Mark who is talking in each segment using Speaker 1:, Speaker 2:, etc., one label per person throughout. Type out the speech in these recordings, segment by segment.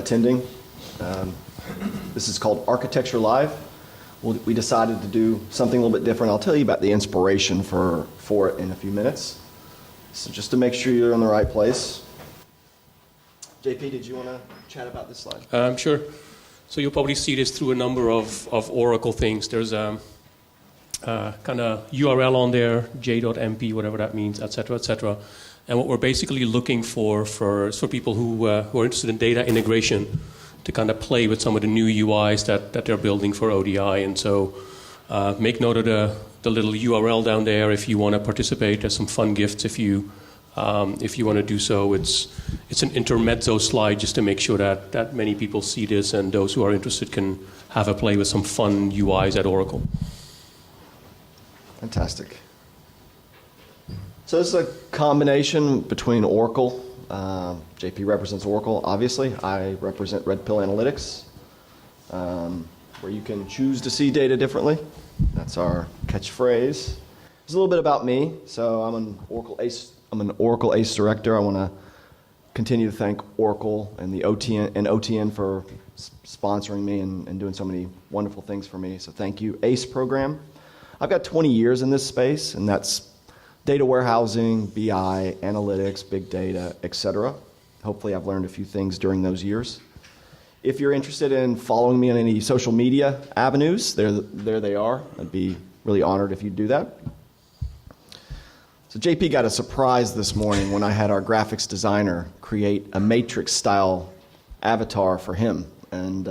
Speaker 1: attending. This is called Architecture Live. We decided to do something a little bit different. I'll tell you about the inspiration for it in a few minutes. So just to make sure you're in the right place. JP, did you want to chat about this slide?
Speaker 2: Sure. So you'll probably see this through a number of Oracle things. There's a kind of URL on there, j.mp, whatever that means, et cetera, et cetera. And what we're basically looking for people who are interested in data integration to kind of play with some of the new UIs that they're building for ODI. And so make note of the little URL down there if you want to participate. There's some fun gifts if you want to do so. It's an intermezzo slide just to make sure that many people see this and those who are interested can have a play with some fun UIs at Oracle.
Speaker 1: Fantastic. So this is a combination between Oracle. JP represents Oracle, obviously. I represent Red Pill Analytics, where you can choose to see data differently. That's our catchphrase. There's a little bit about me. So I'm an Oracle ACE director. I want to continue to thank Oracle and the OTN for sponsoring me and doing so many wonderful things for me. So thank you, ACE program. I've got 20 years in this space, and that's data warehousing, BI, analytics, big data, etc. Hopefully I've learned a few things during those years. If you're interested in following me on any social media avenues, there they are. I'd be really honored if you'd do that. So JP got a surprise this morning when I had our graphics designer create a matrix-style avatar for him. And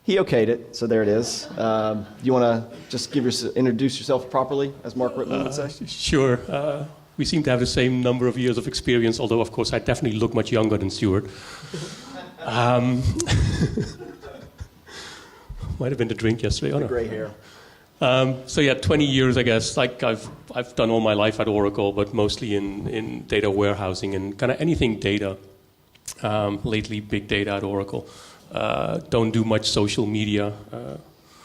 Speaker 1: he okayed it, so there it is. You want to just introduce yourself properly, as Mark Whitman would say?
Speaker 2: Sure. We seem to have the same number of years of experience, although, of course, I definitely look much younger than Stewart. Might have been the drink yesterday.
Speaker 1: The gray hair.
Speaker 2: So yeah, 20 years, I guess. Like I've done all my life at Oracle, but mostly in data warehousing and kind of anything data. Lately, big data at Oracle. Don't do much social media.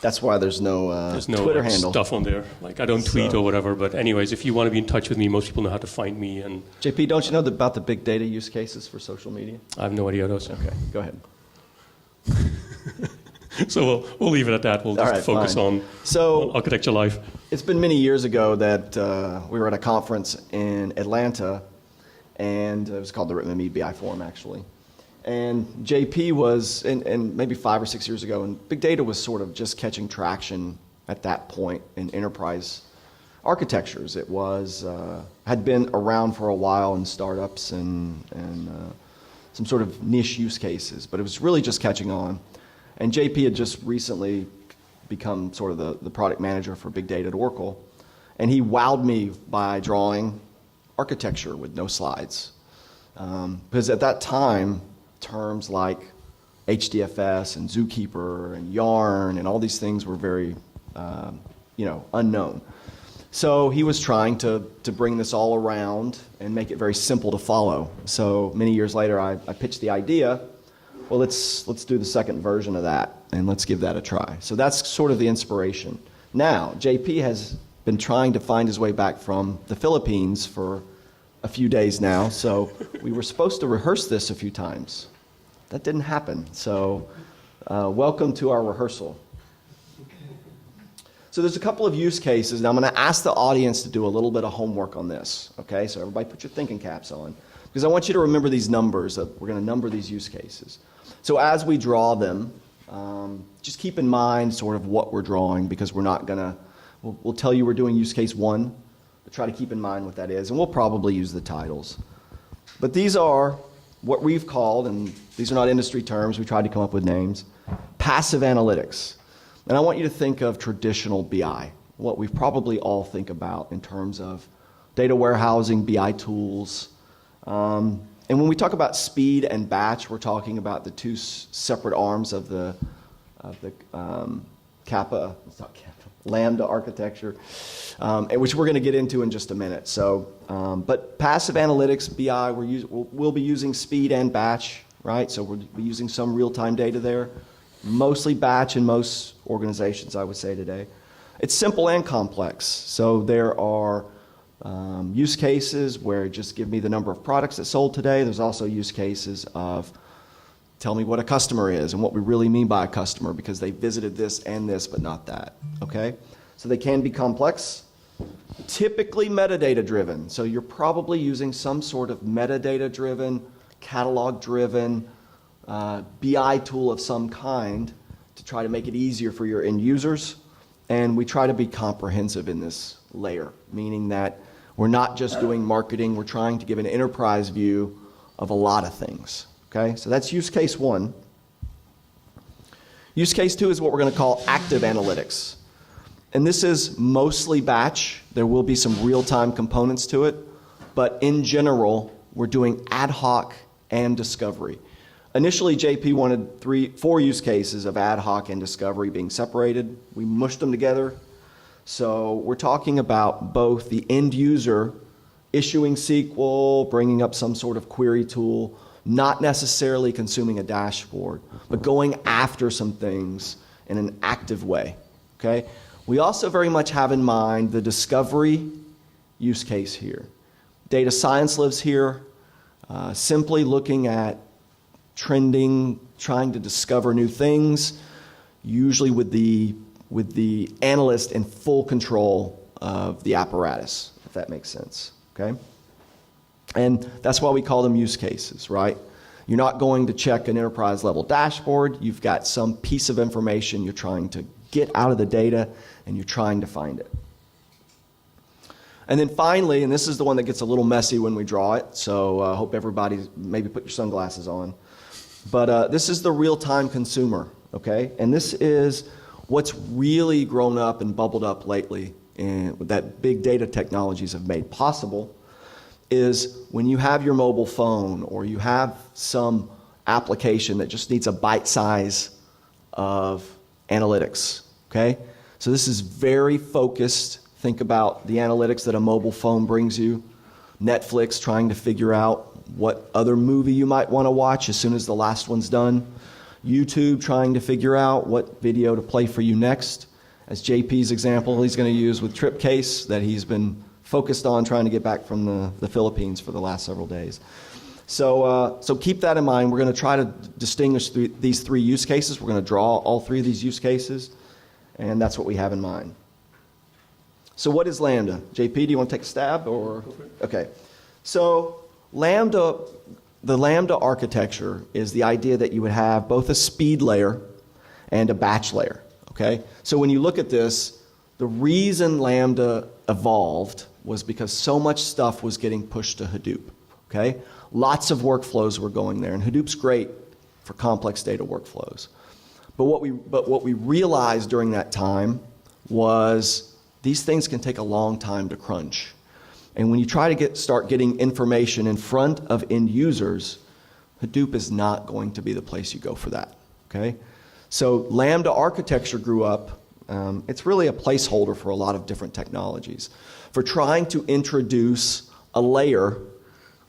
Speaker 1: That's why there's no Twitter handle
Speaker 2: stuff on there. Like I don't tweet or whatever. But anyways, if you want to be in touch with me, most people know how to find me. And
Speaker 1: JP, don't you know about the big data use cases for social media?
Speaker 2: I have no idea those.
Speaker 1: Okay, go ahead.
Speaker 2: So we'll leave it at that. We'll just focus on Architecture Live.
Speaker 1: It's been many years ago that we were at a conference in Atlanta, and it was called the Written BI Forum, actually. And JP was, and maybe 5 or 6 years ago, and big data was sort of just catching traction at that point in enterprise architectures. It was had been around for a while in startups and some sort of niche use cases, but it was really just catching on. And JP had just recently become sort of the product manager for big data at Oracle, and he wowed me by drawing architecture with no slides. Because at that time, terms like HDFS and Zookeeper and Yarn and all these things were very, unknown. So he was trying to bring this all around and make it very simple to follow. So many years later, I pitched the idea. Well, let's do the second version of that and let's give that a try. So that's sort of the inspiration. Now, JP has been trying to find his way back from the Philippines for a few days now, so we were supposed to rehearse this a few times. That didn't happen, so welcome to our rehearsal. So there's a couple of use cases, and I'm going to ask the audience to do a little bit of homework on this, okay? So everybody put your thinking caps on, because I want you to remember these numbers. We're going to number these use cases. So as we draw them, just keep in mind sort of what we're drawing, because we're not going to, we'll tell you we're doing use case 1, but try to keep in mind what that is, and we'll probably use the titles. But these are what we've called, and these are not industry terms, we tried to come up with names, passive analytics. And I want you to think of traditional BI, what we probably all think about in terms of data warehousing, BI tools. And when we talk about speed and batch, we're talking about the two separate arms of the Lambda architecture, which we're going to get into in just a minute. So, but passive analytics, BI, we'll be using speed and batch, right? So we'll be using some real-time data there. Mostly batch in most organizations, I would say today. It's simple and complex. So there are use cases where just give me the number of products that sold today. There's also use cases of tell me what a customer is and what we really mean by a customer because they visited this and this, but not that, okay? So they can be complex, typically metadata-driven. So you're probably using some sort of metadata-driven, catalog-driven BI tool of some kind to try to make it easier for your end users. And we try to be comprehensive in this layer, meaning that we're not just doing marketing, we're trying to give an enterprise view of a lot of things, okay? So that's use case one. Use case two is what we're going to call active analytics. And this is mostly batch. There will be some real-time components to it, but in general, we're doing ad hoc and discovery. Initially, JP wanted 4 use cases of ad hoc and discovery being separated. We mushed them together. So we're talking about both the end user issuing SQL, bringing up some sort of query tool, not necessarily consuming a dashboard, but going after some things in an active way, okay? We also very much have in mind the discovery use case here. Data science lives here, simply looking at trending, trying to discover new things, usually with the analyst in full control of the apparatus, if that makes sense, okay? And that's why we call them use cases, right? You're not going to check an enterprise level dashboard. You've got some piece of information you're trying to get out of the data and you're trying to find it. And then finally, and this is the one that gets a little messy when we draw it, so I hope everybody maybe put your sunglasses on. But this is the real-time consumer, okay? And this is what's really grown up and bubbled up lately and that big data technologies have made possible is when you have your mobile phone or you have some application that just needs a bite size of analytics, okay? So this is very focused. Think about the analytics that a mobile phone brings you. Netflix trying to figure out what other movie you might want to watch as soon as the last one's done. YouTube trying to figure out what video to play for you next. As JP's example, he's going to use with Tripcase that he's been focused on trying to get back from the Philippines for the last several days. So keep that in mind. We're going to try to distinguish these 3 use cases. We're going to draw all 3 of these use cases, and that's what we have in mind. So what is Lambda? JP, do you want to take a stab? Or okay. So the Lambda architecture is the idea that you would have both a speed layer and a batch layer, okay? So when you look at this, the reason Lambda evolved was because so much stuff was getting pushed to Hadoop, okay? Lots of workflows were going there, and Hadoop's great for complex data workflows. But what we realized during that time was these things can take a long time to crunch. And when you try to start getting information in front of end users, Hadoop is not going to be the place you go for that, okay? So Lambda architecture grew up. It's really a placeholder for a lot of different technologies. For trying to introduce a layer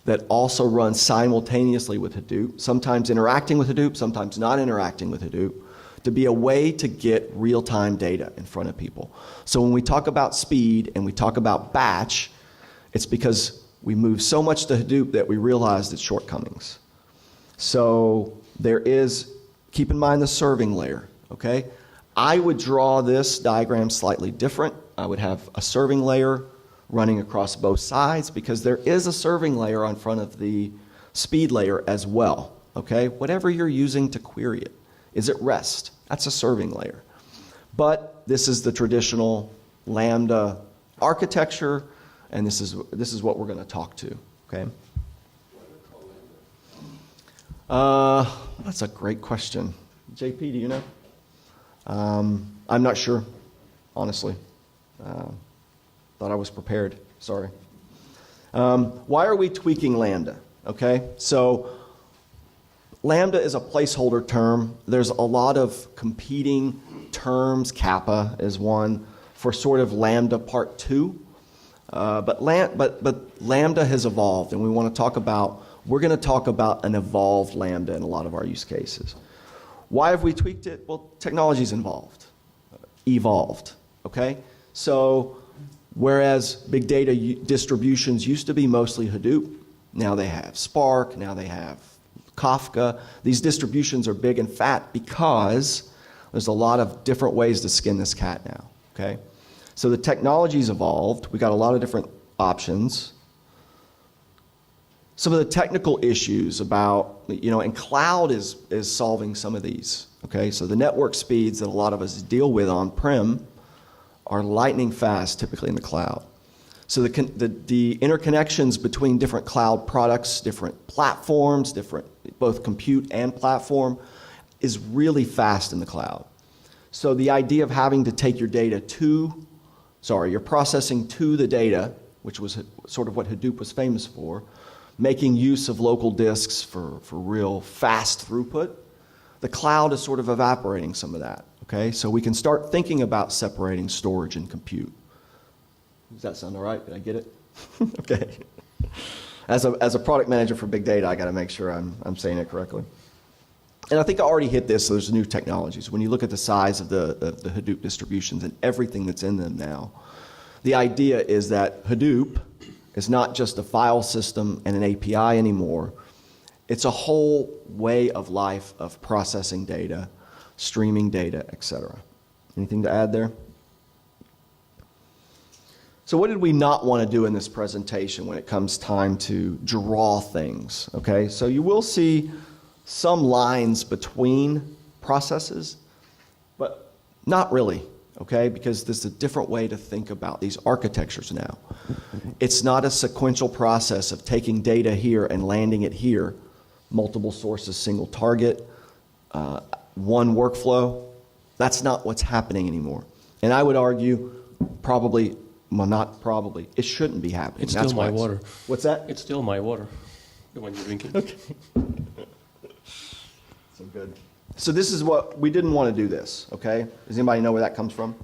Speaker 1: that also runs simultaneously with Hadoop, sometimes interacting with Hadoop, sometimes not interacting with Hadoop, to be a way to get real-time data in front of people. So when we talk about speed and we talk about batch, it's because we move so much to Hadoop that we realized its shortcomings. So there is, keep in mind the serving layer, okay? I would draw this diagram slightly different. I would have a serving layer running across both sides because there is a serving layer on front of the speed layer as well, okay? Whatever you're using to query it. Is it REST? That's a serving layer. But this is the traditional Lambda architecture, and this is what we're going to talk to, okay? That's a great question. JP, do you know? I'm not sure, honestly. Thought I was prepared. Sorry. Why are we tweaking Lambda? Okay, so Lambda is a placeholder term. There's a lot of competing terms. Kappa is one for sort of Lambda Part 2. But Lambda has evolved, and we're going to talk about an evolved Lambda in a lot of our use cases. Why have we tweaked it? Well, technology's evolved, okay? So whereas big data distributions used to be mostly Hadoop, now they have Spark, now they have Kafka. These distributions are big and fat because there's a lot of different ways to skin this cat now, okay? So the technology's evolved. We got a lot of different options. Some of the technical issues about, and cloud is solving some of these, okay? So the network speeds that a lot of us deal with on-prem are lightning fast, typically in the cloud. So the interconnections between different cloud products, different platforms, different both compute and platform, is really fast in the cloud. So the idea of having to take your your processing to the data, which was sort of what Hadoop was famous for, making use of local disks for real fast throughput, the cloud is sort of evaporating some of that, okay? So we can start thinking about separating storage and compute. Does that sound all right? Did I get it? Okay. As a product manager for big data, I got to make sure I'm saying it correctly. And I think I already hit this, so there's new technologies. When you look at the size of the Hadoop distributions and everything that's in them now, the idea is that Hadoop is not just a file system and an API anymore. It's a whole way of life of processing data, streaming data, etc. Anything to add there? So what did we not want to do in this presentation when it comes time to draw things? Okay, so you will see some lines between processes, but not really, okay, because there's a different way to think about these architectures now. It's not a sequential process of taking data here and landing it here, multiple sources, single target, one workflow. That's not what's happening anymore. And I would argue not probably, it shouldn't be happening.
Speaker 2: It's still my water.
Speaker 1: What's that?
Speaker 2: It's still my water, the one you're drinking.
Speaker 1: Okay. So good. So this is what, we didn't want to do this, okay? Does anybody know where that comes from?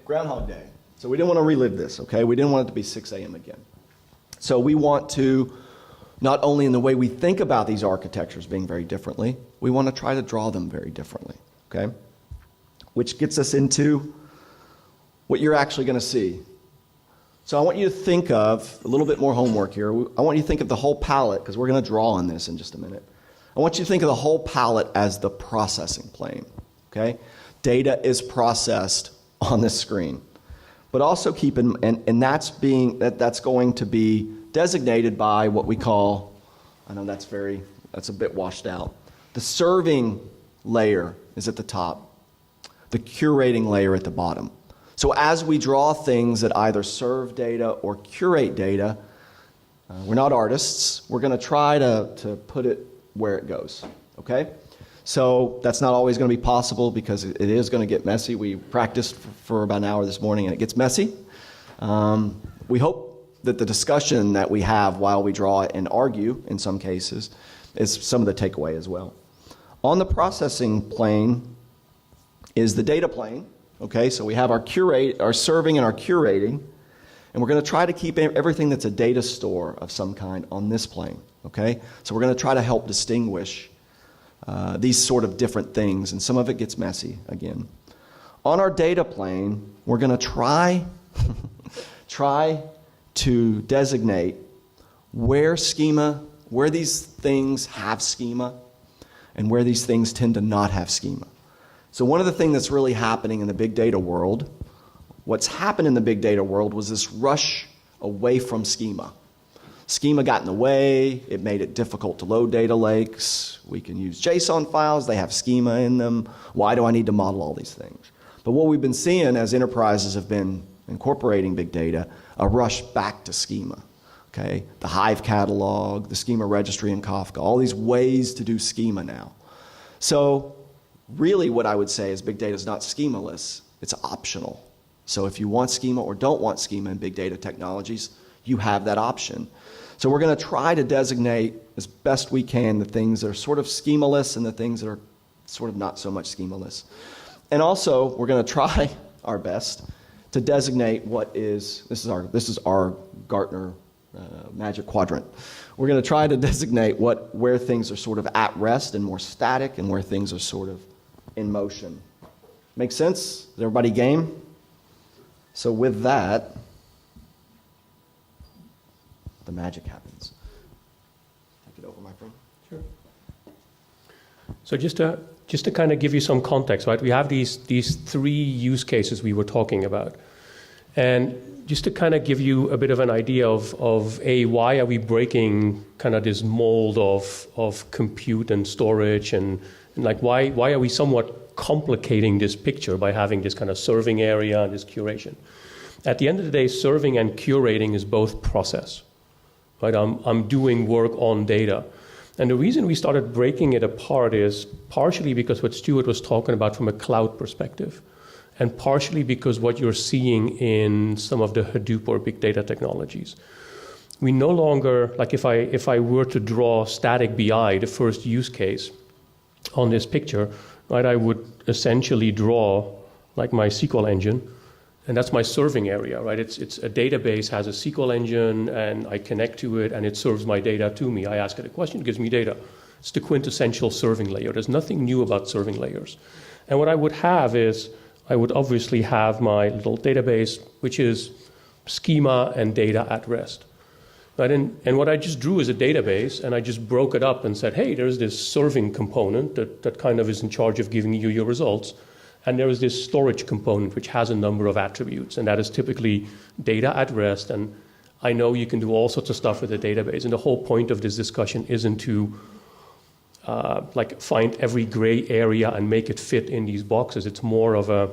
Speaker 1: Groundhog Day. So we didn't want to relive this, okay? We didn't want it to be 6 a.m. again. So we want to, not only in the way we think about these architectures being very differently, we want to try to draw them very differently, okay? Which gets us into what you're actually going to see. So I want you to think of, a little bit more homework here, I want you to think of the whole palette, because we're going to draw on this in just a minute. I want you to think of the whole palette as the processing plane, okay? Data is processed on this screen. But also keep in, and that's going to be designated by what we call, I know that's a bit washed out. The serving layer is at the top, the curating layer at the bottom. So as we draw things that either serve data or curate data, we're not artists, we're going to try to put it where it goes, okay? So that's not always going to be possible because it is going to get messy. We practiced for about an hour this morning and it gets messy. We hope that the discussion that we have while we draw and argue in some cases is some of the takeaway as well. On the processing plane is the data plane. Okay, so we have our serving and our curating, and we're going to try to keep everything that's a data store of some kind on this plane. Okay, so we're going to try to help distinguish these sort of different things, and some of it gets messy again. On our data plane, we're going to try to designate where these things have schema, and where these things tend to not have schema. So one of the things that's really happening in the big data world, what's happened in the big data world was this rush away from schema. Schema got in the way, it made it difficult to load data lakes. We can use JSON files, they have schema in them. Why do I need to model all these things? But what we've been seeing as enterprises have been incorporating big data, a rush back to schema. Okay, the Hive catalog, the schema registry in Kafka, all these ways to do schema now. So really what I would say is big data is not schemaless, it's optional. So if you want schema or don't want schema in big data technologies, you have that option. So we're going to try to designate as best we can the things that are sort of schemaless and the things that are sort of not so much schemaless. And also we're going to try our best to designate this is our Gartner Magic Quadrant. We're going to try to designate where things are sort of at rest and more static and where things are sort of in motion. Make sense? Is everybody game? So with that, the magic happens. Get over my friend.
Speaker 2: Sure. So just to kind of give you some context, right? We have these three use cases we were talking about. And just to kind of give you a bit of an idea of why are we breaking kind of this mold of compute and storage and like why are we somewhat complicating this picture by having this kind of serving area and this curation? At the end of the day, serving and curating is both process, right? I'm doing work on data. And the reason we started breaking it apart is partially because what Stewart was talking about from a cloud perspective, and partially because what you're seeing in some of the Hadoop or big data technologies. We no longer, like if I were to draw static BI, the first use case on this picture, right, I would essentially draw like my SQL engine, and that's my serving area, right? It's a database, has a SQL engine, and I connect to it, and it serves my data to me. I ask it a question, it gives me data. It's the quintessential serving layer. There's nothing new about serving layers. And what I would have is, I would obviously have my little database, which is schema and data at rest. Right? And what I just drew is a database, and I just broke it up and said, hey, there's this serving component that kind of is in charge of giving you your results. And there is this storage component, which has a number of attributes, and that is typically data at rest. And I know you can do all sorts of stuff with a database. And the whole point of this discussion isn't to find every gray area and make it fit in these boxes. It's more of a,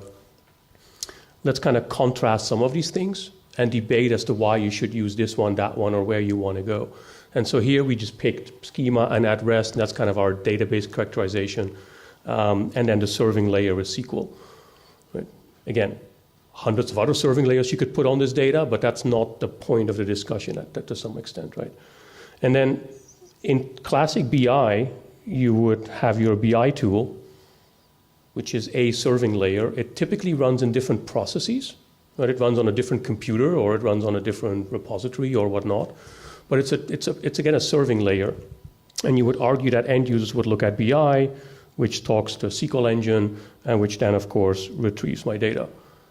Speaker 2: let's kind of contrast some of these things and debate as to why you should use this one, that one, or where you want to go. And so here we just picked schema and at rest, and that's kind of our database characterization. And then the serving layer is SQL. Right? Again, hundreds of other serving layers you could put on this data, but that's not the point of the discussion to some extent, right? And then in classic BI, you would have your BI tool, which is a serving layer. It typically runs in different processes, right? It runs on a different computer, or it runs on a different repository or whatnot. But it's again a serving layer. And you would argue that end users would look at BI, which talks to a SQL engine, and which then, of course, retrieves my data.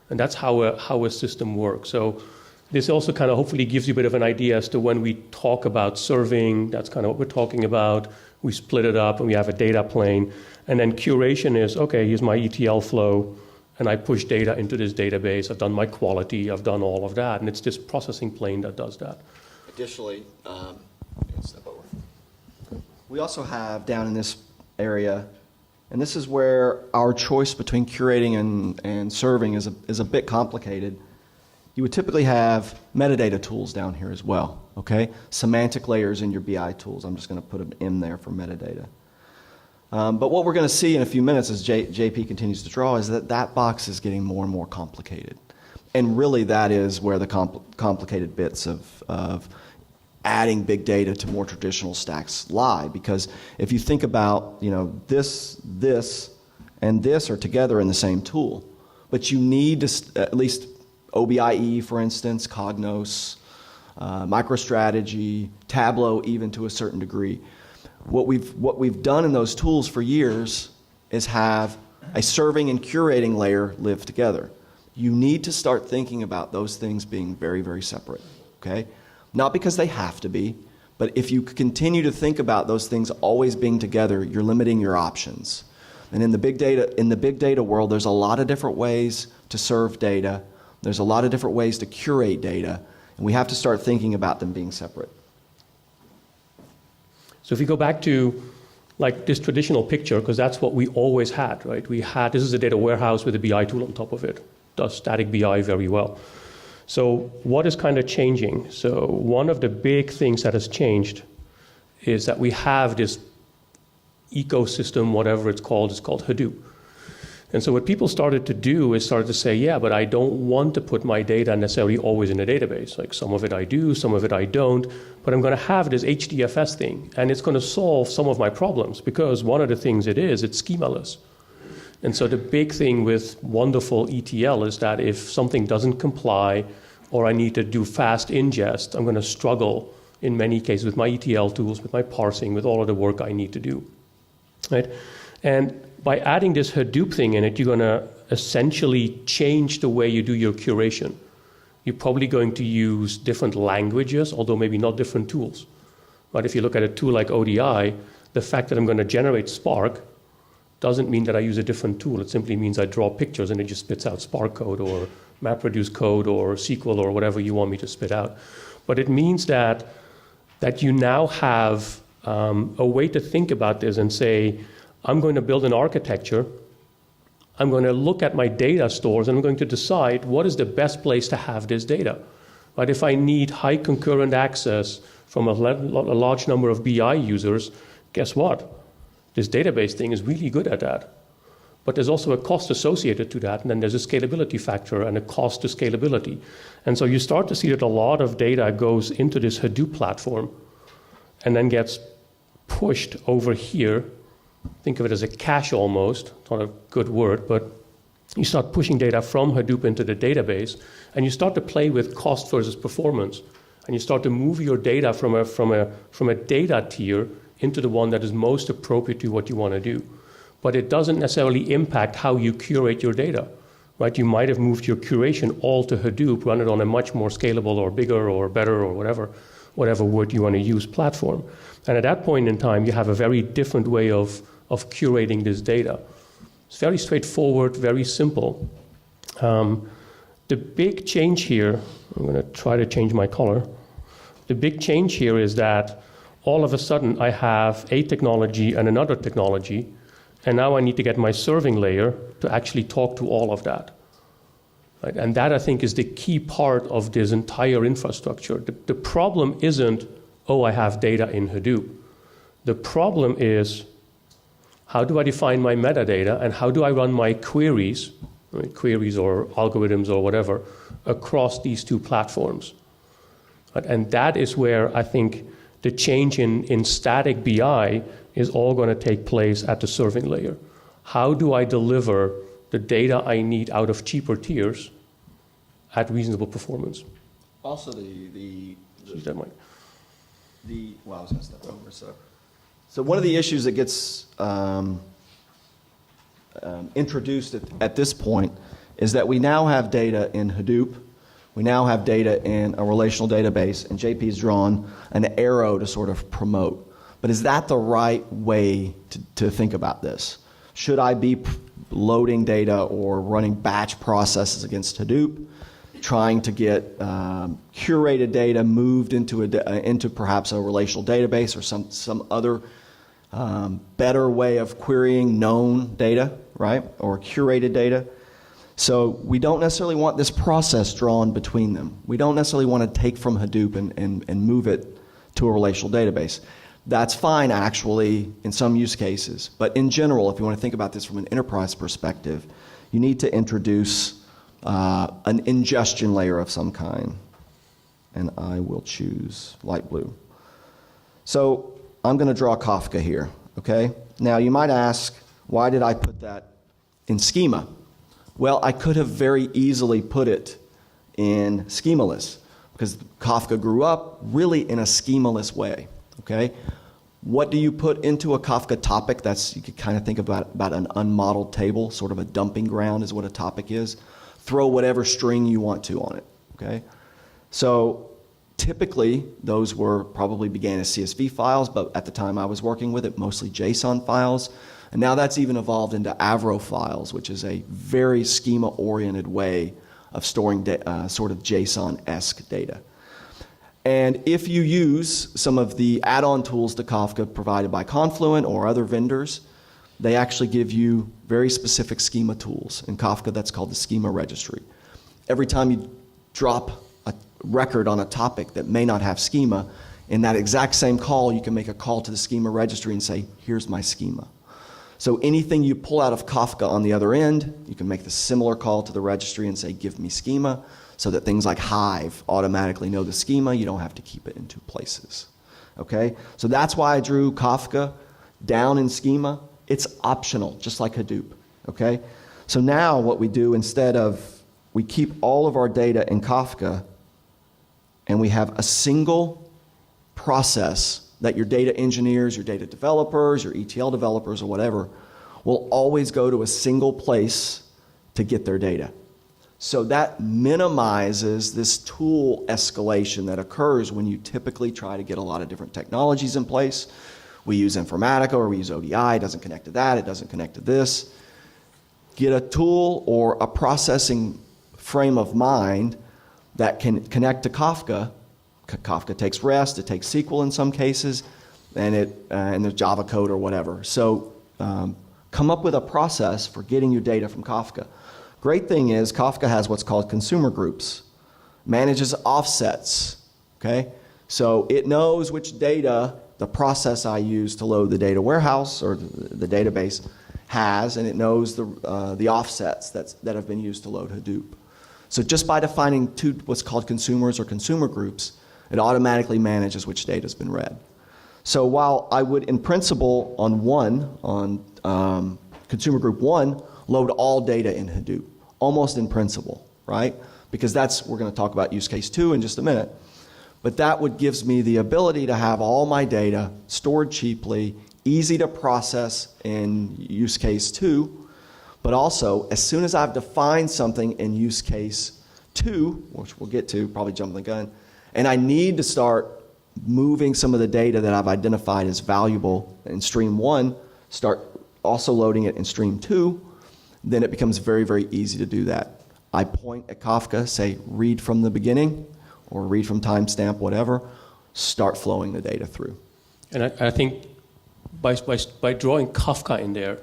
Speaker 2: And that's how a system works. So this also kind of hopefully gives you a bit of an idea as to when we talk about serving, that's kind of what we're talking about. We split it up, and we have a data plane. And then curation is, okay, here's my ETL flow, and I push data into this database. I've done my quality. I've done all of that. And it's this processing plane that does that.
Speaker 1: Additionally, step over. We also have down in this area, and this is where our choice between curating and serving is a bit complicated. You would typically have metadata tools down here as well, okay? Semantic layers in your BI tools. I'm just going to put them in there for metadata. But what we're going to see in a few minutes as JP continues to draw is that box is getting more and more complicated. And really that is where the complicated bits of adding big data to more traditional stacks lie. Because if you think about, this, and this are together in the same tool, but you need to at least OBIE, for instance, Cognos, MicroStrategy, Tableau, even to a certain degree. What we've done in those tools for years is have a serving and curating layer live together. You need to start thinking about those things being very, very separate, okay? Not because they have to be, but if you continue to think about those things always being together, you're limiting your options. And in the big data world, there's a lot of different ways to serve data. There's a lot of different ways to curate data, and we have to start thinking about them being separate.
Speaker 2: So if you go back to like this traditional picture, because that's what we always had, right? This is a data warehouse with a BI tool on top of it. Does static BI very well. So what is kind of changing? So one of the big things that has changed is that we have this ecosystem, whatever it's called Hadoop. And so what people started to do is started to say, yeah, but I don't want to put my data necessarily always in a database. Like some of it I do, some of it I don't, but I'm going to have this HDFS thing, and it's going to solve some of my problems, because one of the things it's schemaless. And so the big thing with wonderful ETL is that if something doesn't comply, or I need to do fast ingest, I'm going to struggle in many cases with my ETL tools, with my parsing, with all of the work I need to do. Right? And by adding this Hadoop thing in it, you're going to essentially change the way you do your curation. You're probably going to use different languages, although maybe not different tools. But if you look at a tool like ODI, the fact that I'm going to generate Spark doesn't mean that I use a different tool. It simply means I draw pictures and it just spits out Spark code or MapReduce code or SQL or whatever you want me to spit out. But it means that you now have a way to think about this and say, I'm going to build an architecture. I'm going to look at my data stores and I'm going to decide what is the best place to have this data. But if I need high concurrent access from a large number of BI users, guess what? This database thing is really good at that. But there's also a cost associated to that, and then there's a scalability factor and a cost to scalability. And so you start to see that a lot of data goes into this Hadoop platform and then gets pushed over here. Think of it as a cache almost, not a good word, but you start pushing data from Hadoop into the database, and you start to play with cost versus performance. And you start to move your data from a data tier into the one that is most appropriate to what you want to do. But it doesn't necessarily impact how you curate your data, right? You might have moved your curation all to Hadoop, run it on a much more scalable or bigger or better or whatever word you want to use platform. And at that point in time, you have a very different way of curating this data. It's very straightforward, very simple. The big change here, I'm going to try to change my color. The big change here is that all of a sudden I have a technology and another technology, and now I need to get my serving layer to actually talk to all of that. Right? And that, I think, is the key part of this entire infrastructure. The problem isn't, oh, I have data in Hadoop. The problem is, how do I define my metadata and how do I run my queries, right, queries or algorithms or whatever, across these two platforms? Right? And that is where I think the change in static BI is all going to take place at the serving layer. How do I deliver the data I need out of cheaper tiers at reasonable performance?
Speaker 1: Also,
Speaker 2: Well,
Speaker 1: I was going to step over. So one of the issues that gets introduced at this point is that we now have data in Hadoop. We now have data in a relational database, and JP's drawn an arrow to sort of promote. But is that the right way to think about this? Should I be loading data or running batch processes against Hadoop, trying to get curated data moved into perhaps a relational database or some other better way of querying known data, right, or curated data? So we don't necessarily want this process drawn between them. We don't necessarily want to take from Hadoop and move it to a relational database. That's fine, actually, in some use cases. But in general, if you want to think about this from an enterprise perspective, you need to introduce an ingestion layer of some kind. And I will choose light blue. So I'm going to draw Kafka here, okay? Now, you might ask, why did I put that in schema? Well, I could have very easily put it in schemaless, because Kafka grew up really in a schemaless way, okay? What do you put into a Kafka topic? You could kind of think about an unmodeled table, sort of a dumping ground is what a topic is. Throw whatever string you want to on it, okay? So typically, those probably began as CSV files, but at the time I was working with it, mostly JSON files. And now that's even evolved into Avro files, which is a very schema-oriented way of storing sort of JSON-esque data. And if you use some of the add-on tools to Kafka provided by Confluent or other vendors, they actually give you very specific schema tools. In Kafka, that's called the schema registry. Every time you drop a record on a topic that may not have schema, in that exact same call, you can make a call to the schema registry and say, here's my schema. So anything you pull out of Kafka on the other end, you can make the similar call to the registry and say, give me schema, so that things like Hive automatically know the schema. You don't have to keep it in two places. Okay? So that's why I drew Kafka down in schema. It's optional, just like Hadoop. Okay? So now what we do, instead of, we keep all of our data in Kafka, and we have a single process that your data engineers, your data developers, your ETL developers, or whatever, will always go to a single place to get their data. So that minimizes this tool escalation that occurs when you typically try to get a lot of different technologies in place. We use Informatica or we use ODI. It doesn't connect to that. It doesn't connect to this. Get a tool or a processing frame of mind that can connect to Kafka. Kafka takes REST. It takes SQL in some cases, and there's Java code or whatever. So come up with a process for getting your data from Kafka. Great thing is Kafka has what's called consumer groups, manages offsets, okay? So it knows which data the process I use to load the data warehouse or the database has, and it knows the offsets that have been used to load Hadoop. So just by defining two what's called consumers or consumer groups, it automatically manages which data has been read. So while I would, in principle, on consumer group 1, load all data in Hadoop, almost in principle, right? Because we're going to talk about use case 2 in just a minute. But that gives me the ability to have all my data stored cheaply, easy to process in use case 2, but also as soon as I've defined something in use case 2, which we'll get to, probably jumping the gun, and I need to start moving some of the data that I've identified as valuable in stream 1, start also loading it in stream 2, then it becomes very, very easy to do that. I point at Kafka, say read from the beginning, or read from timestamp, whatever, start flowing the data through.
Speaker 2: And I think by drawing Kafka in there,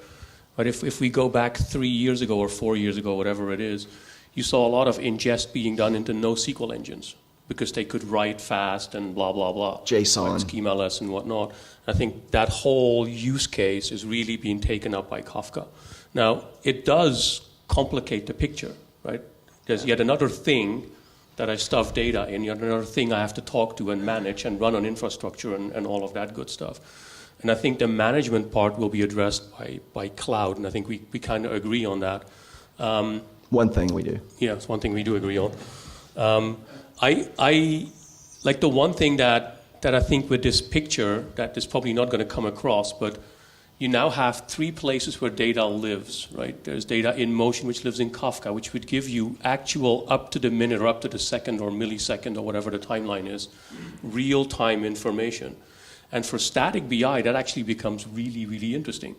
Speaker 2: but if we go back 3 years ago or 4 years ago, whatever it is, you saw a lot of ingest being done into NoSQL engines because they could write fast and blah, blah, blah.
Speaker 1: JSON.
Speaker 2: Like schema-less and whatnot. I think that whole use case is really being taken up by Kafka. Now, it does complicate the picture, right? There's yet another thing that I stuff data in, yet another thing I have to talk to and manage and run on infrastructure and all of that good stuff. And I think the management part will be addressed by cloud, and I think we kind of agree on that.
Speaker 1: One thing we do.
Speaker 2: Yeah, it's one thing we do agree on. I like the one thing that I think with this picture that is probably not going to come across, but you now have 3 places where data lives, right? There's data in motion, which lives in Kafka, which would give you actual up to the minute or up to the second or millisecond or whatever the timeline is, real-time information. And for static BI, that actually becomes really, really interesting.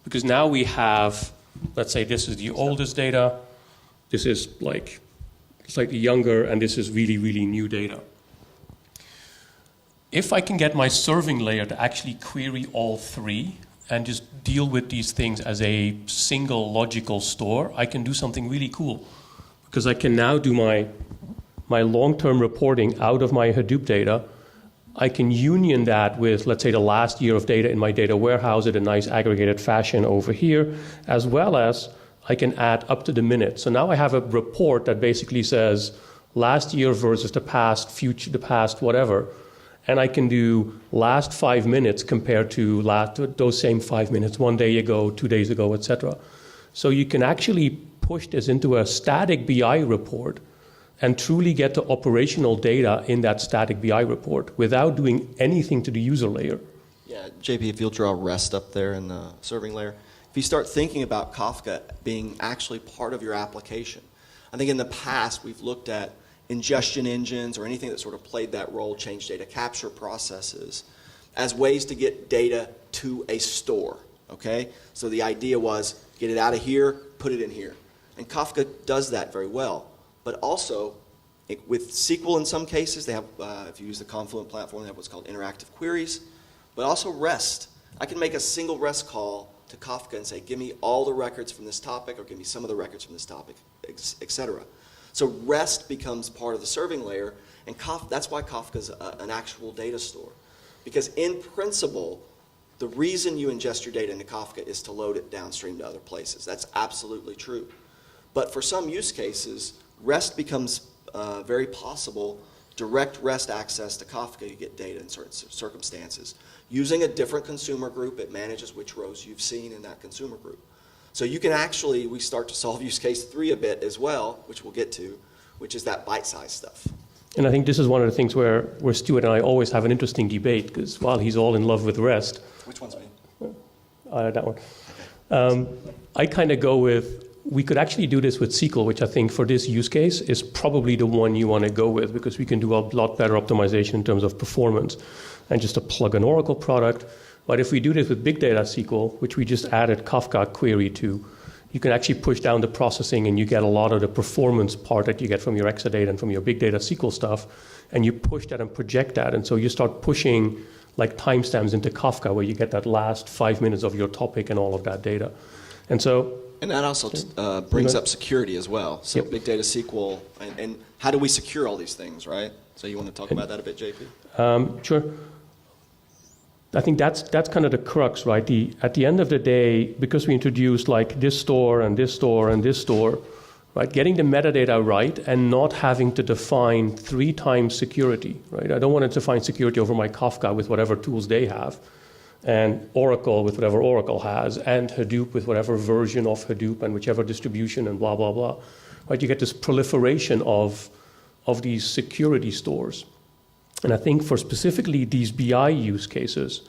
Speaker 2: Because now we have, let's say this is the oldest data, this is like slightly younger, and this is really, really new data. If I can get my serving layer to actually query all 3 and just deal with these things as a single logical store, I can do something really cool. Because I can now do my long-term reporting out of my Hadoop data. I can union that with, let's say, the last year of data in my data warehouse in a nice aggregated fashion over here, as well as I can add up to the minute. So now I have a report that basically says last year versus the past, future, the past, whatever. And I can do last 5 minutes compared to those same 5 minutes 1 day ago, 2 days ago, etc. So you can actually push this into a static BI report and truly get the operational data in that static BI report without doing anything to the user layer.
Speaker 1: Yeah, JP, if you'll draw REST up there in the serving layer, if you start thinking about Kafka being actually part of your application, I think in the past we've looked at ingestion engines or anything that sort of played that role, change data capture processes, as ways to get data to a store, okay? So the idea was get it out of here, put it in here. And Kafka does that very well. But also, with SQL in some cases, they have, if you use the Confluent platform, they have what's called interactive queries, but also REST. I can make a single REST call to Kafka and say, give me all the records from this topic, or give me some of the records from this topic, etc. So REST becomes part of the serving layer, and that's why Kafka is an actual data store. Because in principle, the reason you ingest your data into Kafka is to load it downstream to other places. That's absolutely true. But for some use cases, REST becomes very possible, direct REST access to Kafka, you get data in certain circumstances. Using a different consumer group, it manages which rows you've seen in that consumer group. So you can actually, we start to solve use case 3 a bit as well, which we'll get to, which is that bite-sized stuff.
Speaker 2: And I think this is one of the things where Stewart and I always have an interesting debate, because while he's all in love with REST.
Speaker 1: Which one's me?
Speaker 2: That one. I kind of go with we could actually do this with SQL, which I think for this use case is probably the one you want to go with, because we can do a lot better optimization in terms of performance and just a plug an Oracle product. But if we do this with big data SQL, which we just added Kafka query to, you can actually push down the processing and you get a lot of the performance part that you get from your Exadata and from your big data SQL stuff, and you push that and project that. And so you start pushing like timestamps into Kafka where you get that last 5 minutes of your topic and all of that data. And so...
Speaker 1: And that also brings up security as well. So big data SQL, and how do we secure all these things, right? So you want to talk about that a bit, JP?
Speaker 2: Sure. I think that's kind of the crux, right? At the end of the day, because we introduced like this store and this store and this store, right? Getting the metadata right and not having to define 3 times security, right? I don't want to define security over my Kafka with whatever tools they have, and Oracle with whatever Oracle has, and Hadoop with whatever version of Hadoop and whichever distribution and blah, blah, blah. Right? You get this proliferation of these security stores. And I think for specifically these BI use cases,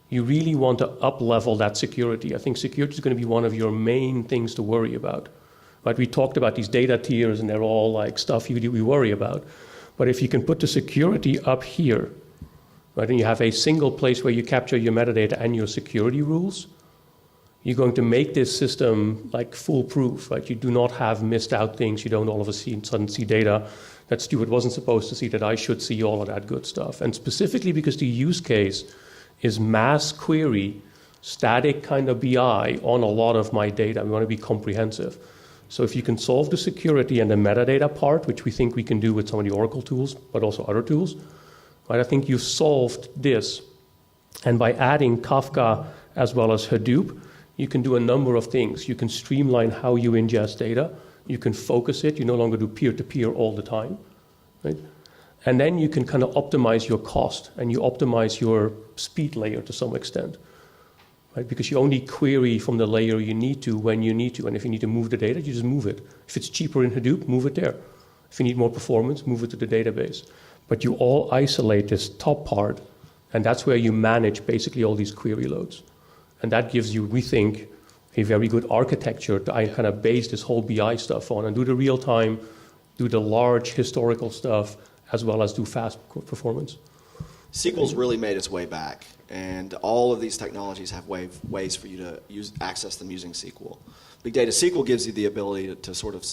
Speaker 2: you really want to up-level that security. I think security is going to be one of your main things to worry about. Right? We talked about these data tiers, and they're all like stuff we worry about. But if you can put the security up here, right, and you have a single place where you capture your metadata and your security rules, you're going to make this system like foolproof, right? You do not have missed out things. You don't all of a sudden see data that Stewart wasn't supposed to see, that I should see, all of that good stuff. And specifically because the use case is mass query, static kind of BI on a lot of my data. We want to be comprehensive. So if you can solve the security and the metadata part, which we think we can do with some of the Oracle tools, but also other tools, right, I think you've solved this. And by adding Kafka as well as Hadoop, you can do a number of things. You can streamline how you ingest data. You can focus it. You no longer do peer-to-peer all the time, right? And then you can kind of optimize your cost, and you optimize your speed layer to some extent, right? Because you only query from the layer you need to when you need to. And if you need to move the data, you just move it. If it's cheaper in Hadoop, move it there. If you need more performance, move it to the database. But you all isolate this top part, and that's where you manage basically all these query loads. And that gives you, we think, a very good architecture to kind of base this whole BI stuff on and do the real time, do the large historical stuff, as well as do fast performance.
Speaker 1: SQL's really made its way back, and all of these technologies have ways for you to access them using SQL. Big Data SQL gives you the ability to sort of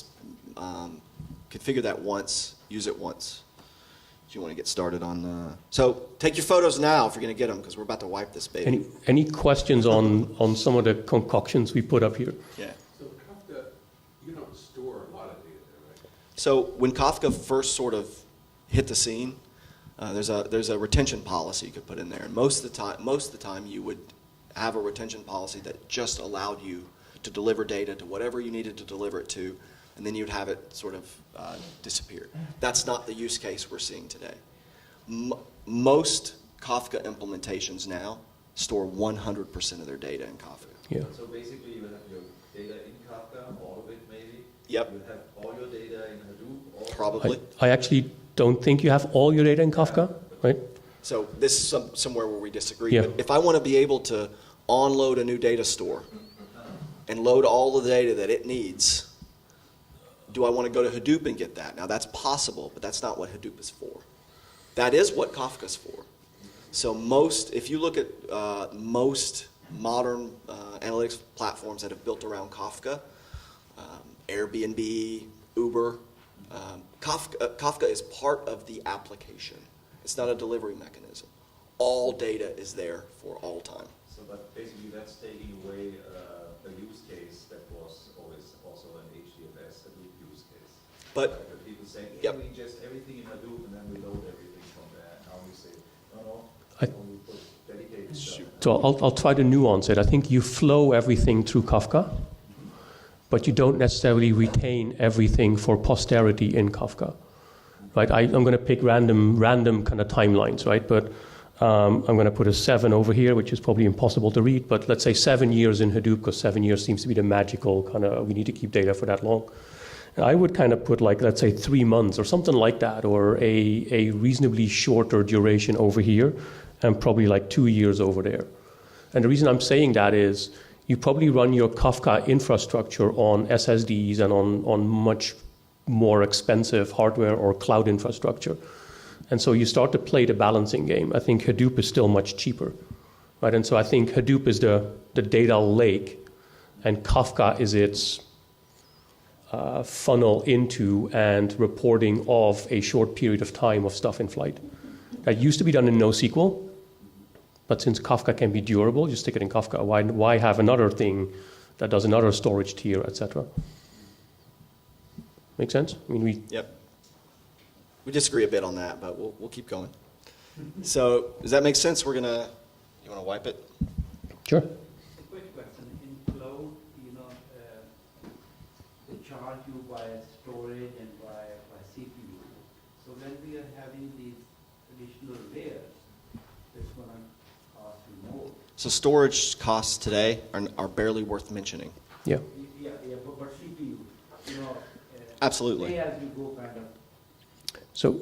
Speaker 1: configure that once, use it once. Do you want to get started on... So take your photos now if you're going to get them, because we're about to wipe this baby.
Speaker 2: Any questions on some of the concoctions we put up here?
Speaker 1: Yeah.
Speaker 3: So Kafka, you don't store a lot of data there, right?
Speaker 1: So when Kafka first sort of hit the scene, there's a retention policy you could put in there. And most of the time you would have a retention policy that just allowed you to deliver data to whatever you needed to deliver it to, and then you'd have it sort of disappear. That's not the use case we're seeing today. Most Kafka implementations now store 100% of their data in Kafka.
Speaker 2: Yeah.
Speaker 4: So basically you have your data in Kafka, all of it maybe.
Speaker 1: Yep.
Speaker 4: You have all your data in Hadoop. Also.
Speaker 1: Probably.
Speaker 2: I actually don't think you have all your data in Kafka, right?
Speaker 1: So this is somewhere where we disagree.
Speaker 2: Yeah.
Speaker 1: But if I want to be able to onload a new data store and load all the data that it needs, do I want to go to Hadoop and get that? Now that's possible, but that's not what Hadoop is for. That is what Kafka's for. So if you look at most modern analytics platforms that have built around Kafka, Airbnb, Uber, Kafka is part of the application. It's not a delivery mechanism. All data is there for all time.
Speaker 4: So but basically that's taking away a use case that was always also an HDFS, Hadoop use case.
Speaker 1: But
Speaker 4: people saying, hey,
Speaker 1: yep.
Speaker 4: we ingest everything in Hadoop and then we load everything from there. Now we say, no,
Speaker 2: I-
Speaker 4: we put dedicated stuff.
Speaker 2: So I'll try to nuance it. I think you flow everything through Kafka, but you don't necessarily retain everything for posterity in Kafka, right? I'm going to pick random kind of timelines, right? But I'm going to put a 7 over here, which is probably impossible to read, but let's say 7 years in Hadoop, because 7 years seems to be the magical kind of, we need to keep data for that long. And I would kind of put like, let's say 3 months or something like that, or a reasonably shorter duration over here, and probably like 2 years over there. And the reason I'm saying that is, you probably run your Kafka infrastructure on SSDs and on much more expensive hardware or cloud infrastructure. And so you start to play the balancing game. I think Hadoop is still much cheaper, right? And so I think Hadoop is the data lake, and Kafka is its funnel into and reporting of a short period of time of stuff in flight. That used to be done in NoSQL, but since Kafka can be durable, you stick it in Kafka. Why have another thing that does another storage tier, etc.? Make sense? I mean,
Speaker 1: Yep. We disagree a bit on that, but we'll keep going. So does that make sense? You want to wipe it?
Speaker 2: Sure.
Speaker 5: A quick question. In cloud, they charge you by storage and by CPU. So when we are having these additional layers, it's going to cost you more.
Speaker 1: So storage costs today are barely worth mentioning.
Speaker 2: Yeah.
Speaker 5: Yeah, but CPU,
Speaker 1: Absolutely.
Speaker 5: pay as you go kind of.
Speaker 2: So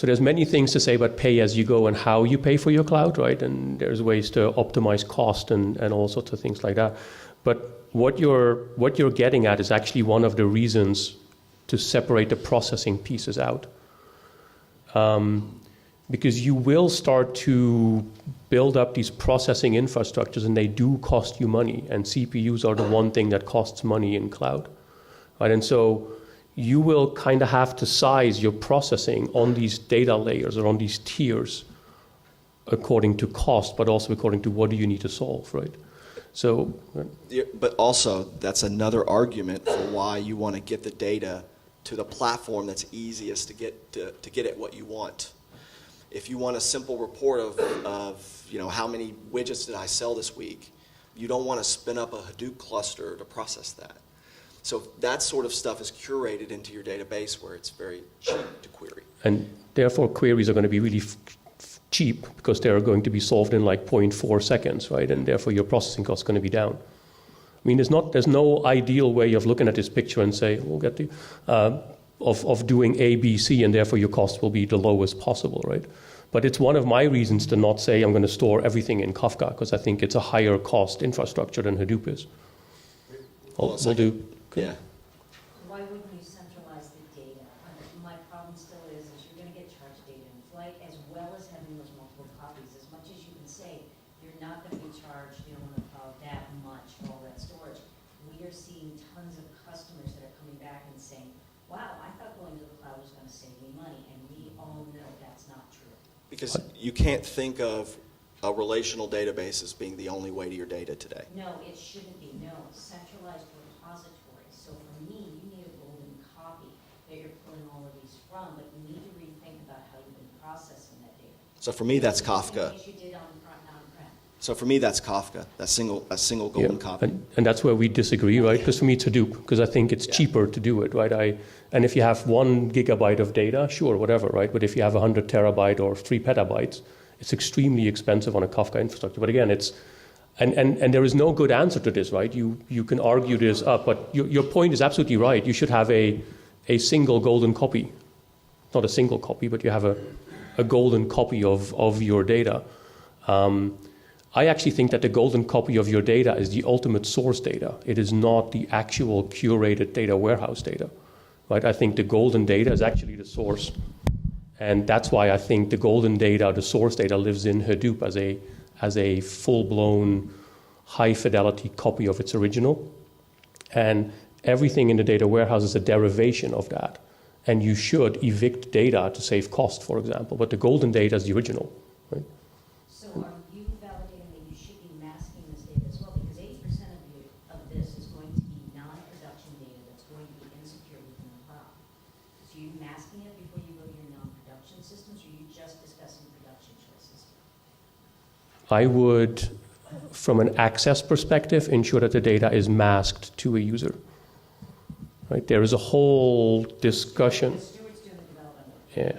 Speaker 2: there's many things to say about pay as you go and how you pay for your cloud, right? And there's ways to optimize cost and all sorts of things like that. But what you're getting at is actually one of the reasons to separate the processing pieces out. Because you will start to build up these processing infrastructures, and they do cost you money. And CPUs are the one thing that costs money in cloud, right? And so you will kind of have to size your processing on these data layers or on these tiers according to cost, but also according to what do you need to solve, right? So,
Speaker 1: Yeah, but also, that's another argument for why you want to get the data to the platform that's easiest to get at what you want. If you want a simple report of how many widgets did I sell this week, you don't want to spin up a Hadoop cluster to process that. So that sort of stuff is curated into your database where it's very cheap to query.
Speaker 2: and therefore queries are going to be really cheap because they're going to be solved in like 0.4 seconds, right? And therefore your processing cost is going to be down. I mean, there's no ideal way of looking at this picture and say, we'll get to, of doing A, B, C, and therefore your cost will be the lowest possible, right? But it's one of my reasons to not say I'm going to store everything in Kafka, because I think it's a higher cost infrastructure than Hadoop is.
Speaker 1: Hold on a
Speaker 2: We'll
Speaker 1: second.
Speaker 2: do.
Speaker 1: Yeah.
Speaker 6: Why wouldn't you centralize the data? My problem still is you're going to get charged data in flight, as well as having those multiple copies. As much as you can say, you're not going to be charged, that much for all that storage. We are seeing tons of customers that are coming back and saying, wow, I thought going to the cloud was going to save me money, and we all know that's not true.
Speaker 1: Because you can't think of a relational database as being the only way to your data today.
Speaker 6: No, it shouldn't be. No, centralized repository. So for me, you need a golden copy that you're pulling all of these from, but you need to rethink about how you've been processing that data.
Speaker 1: So for me, that's Kafka.
Speaker 6: In case you did on-prem.
Speaker 1: So for me, that's Kafka, a single golden copy.
Speaker 2: And that's where we disagree, right? Because for me, it's Hadoop, because I think it's cheaper to do it, right? And if you have 1 gigabyte of data, sure, whatever, right? But if you have 100 terabyte or 3 petabytes, it's extremely expensive on a Kafka infrastructure. But again, and there is no good answer to this, right? You can argue this up, but your point is absolutely right. You should have a single golden copy. Not a single copy, but you have a golden copy of your data. I actually think that the golden copy of your data is the ultimate source data. It is not the actual curated data warehouse data, right? I think the golden data is actually the source. And that's why I think the golden data, the source data, lives in Hadoop as a full-blown, high-fidelity copy of its original. And everything in the data warehouse is a derivation of that. And you should evict data to save cost, for example. But the golden data is the original, right?
Speaker 6: So are you validating that you should be masking this data as well? Because 80% of this is going to be non-production data that's going to be insecure within the cloud. So are you masking it before you go to your non-production systems, or are you just discussing production choices?
Speaker 2: I would, from an access perspective, ensure that the data is masked to a user. Right? There is a whole discussion.
Speaker 6: Stewart's doing the development.
Speaker 2: Yeah.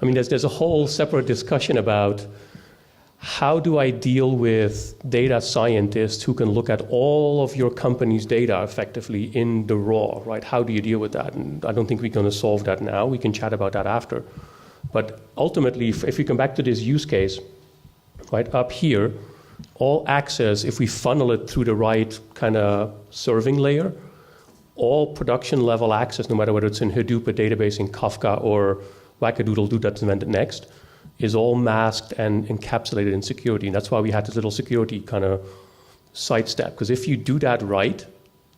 Speaker 2: I mean, there's a whole separate discussion about how do I deal with data scientists who can look at all of your company's data effectively in the raw, right? How do you deal with that? And I don't think we're going to solve that now. We can chat about that after. But ultimately, if we come back to this use case, right, up here, all access, if we funnel it through the right kind of serving layer, all production level access, no matter whether it's in Hadoop, a database in Kafka, or Wackadoodle that's invented next, is all masked and encapsulated in security. And that's why we had this little security kind of sidestep. Because if you do that right,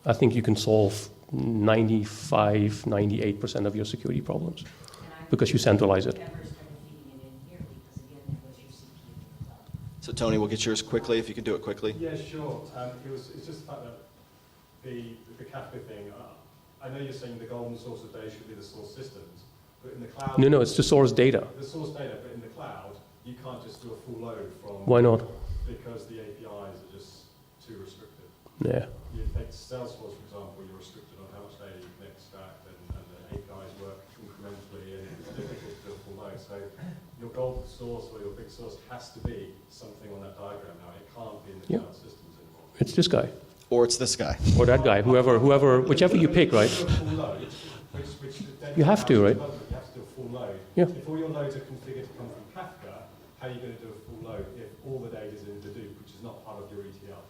Speaker 2: I think you can solve 95, 98% of your security problems because you centralize it.
Speaker 1: So Tony, we'll get yours quickly, if you can do it quickly.
Speaker 7: Yeah, sure. It's just the fact that the Kafka thing, I know you're saying the golden source of data should be the source systems, but in the cloud...
Speaker 2: No, it's the source data.
Speaker 7: The source data, but in the cloud, you can't just do a full load from...
Speaker 2: Why not?
Speaker 7: Because the APIs are just too restricted.
Speaker 2: Yeah.
Speaker 7: You take Salesforce, for example, you're restricted on how much data you can extract, and the APIs work incrementally, and it's difficult to do a full load. So your golden source or your big source has to be something on that diagram now. It can't be in the cloud systems anymore.
Speaker 2: It's this guy.
Speaker 1: Or it's this guy.
Speaker 2: Or that guy, whoever, whichever you pick, right? You have to, right?
Speaker 7: You have to do a full load.
Speaker 2: Yeah.
Speaker 7: If all your loads are configured to come from Kafka, how are you going to do a full load if all the data is in Hadoop, which is not part of your ETL?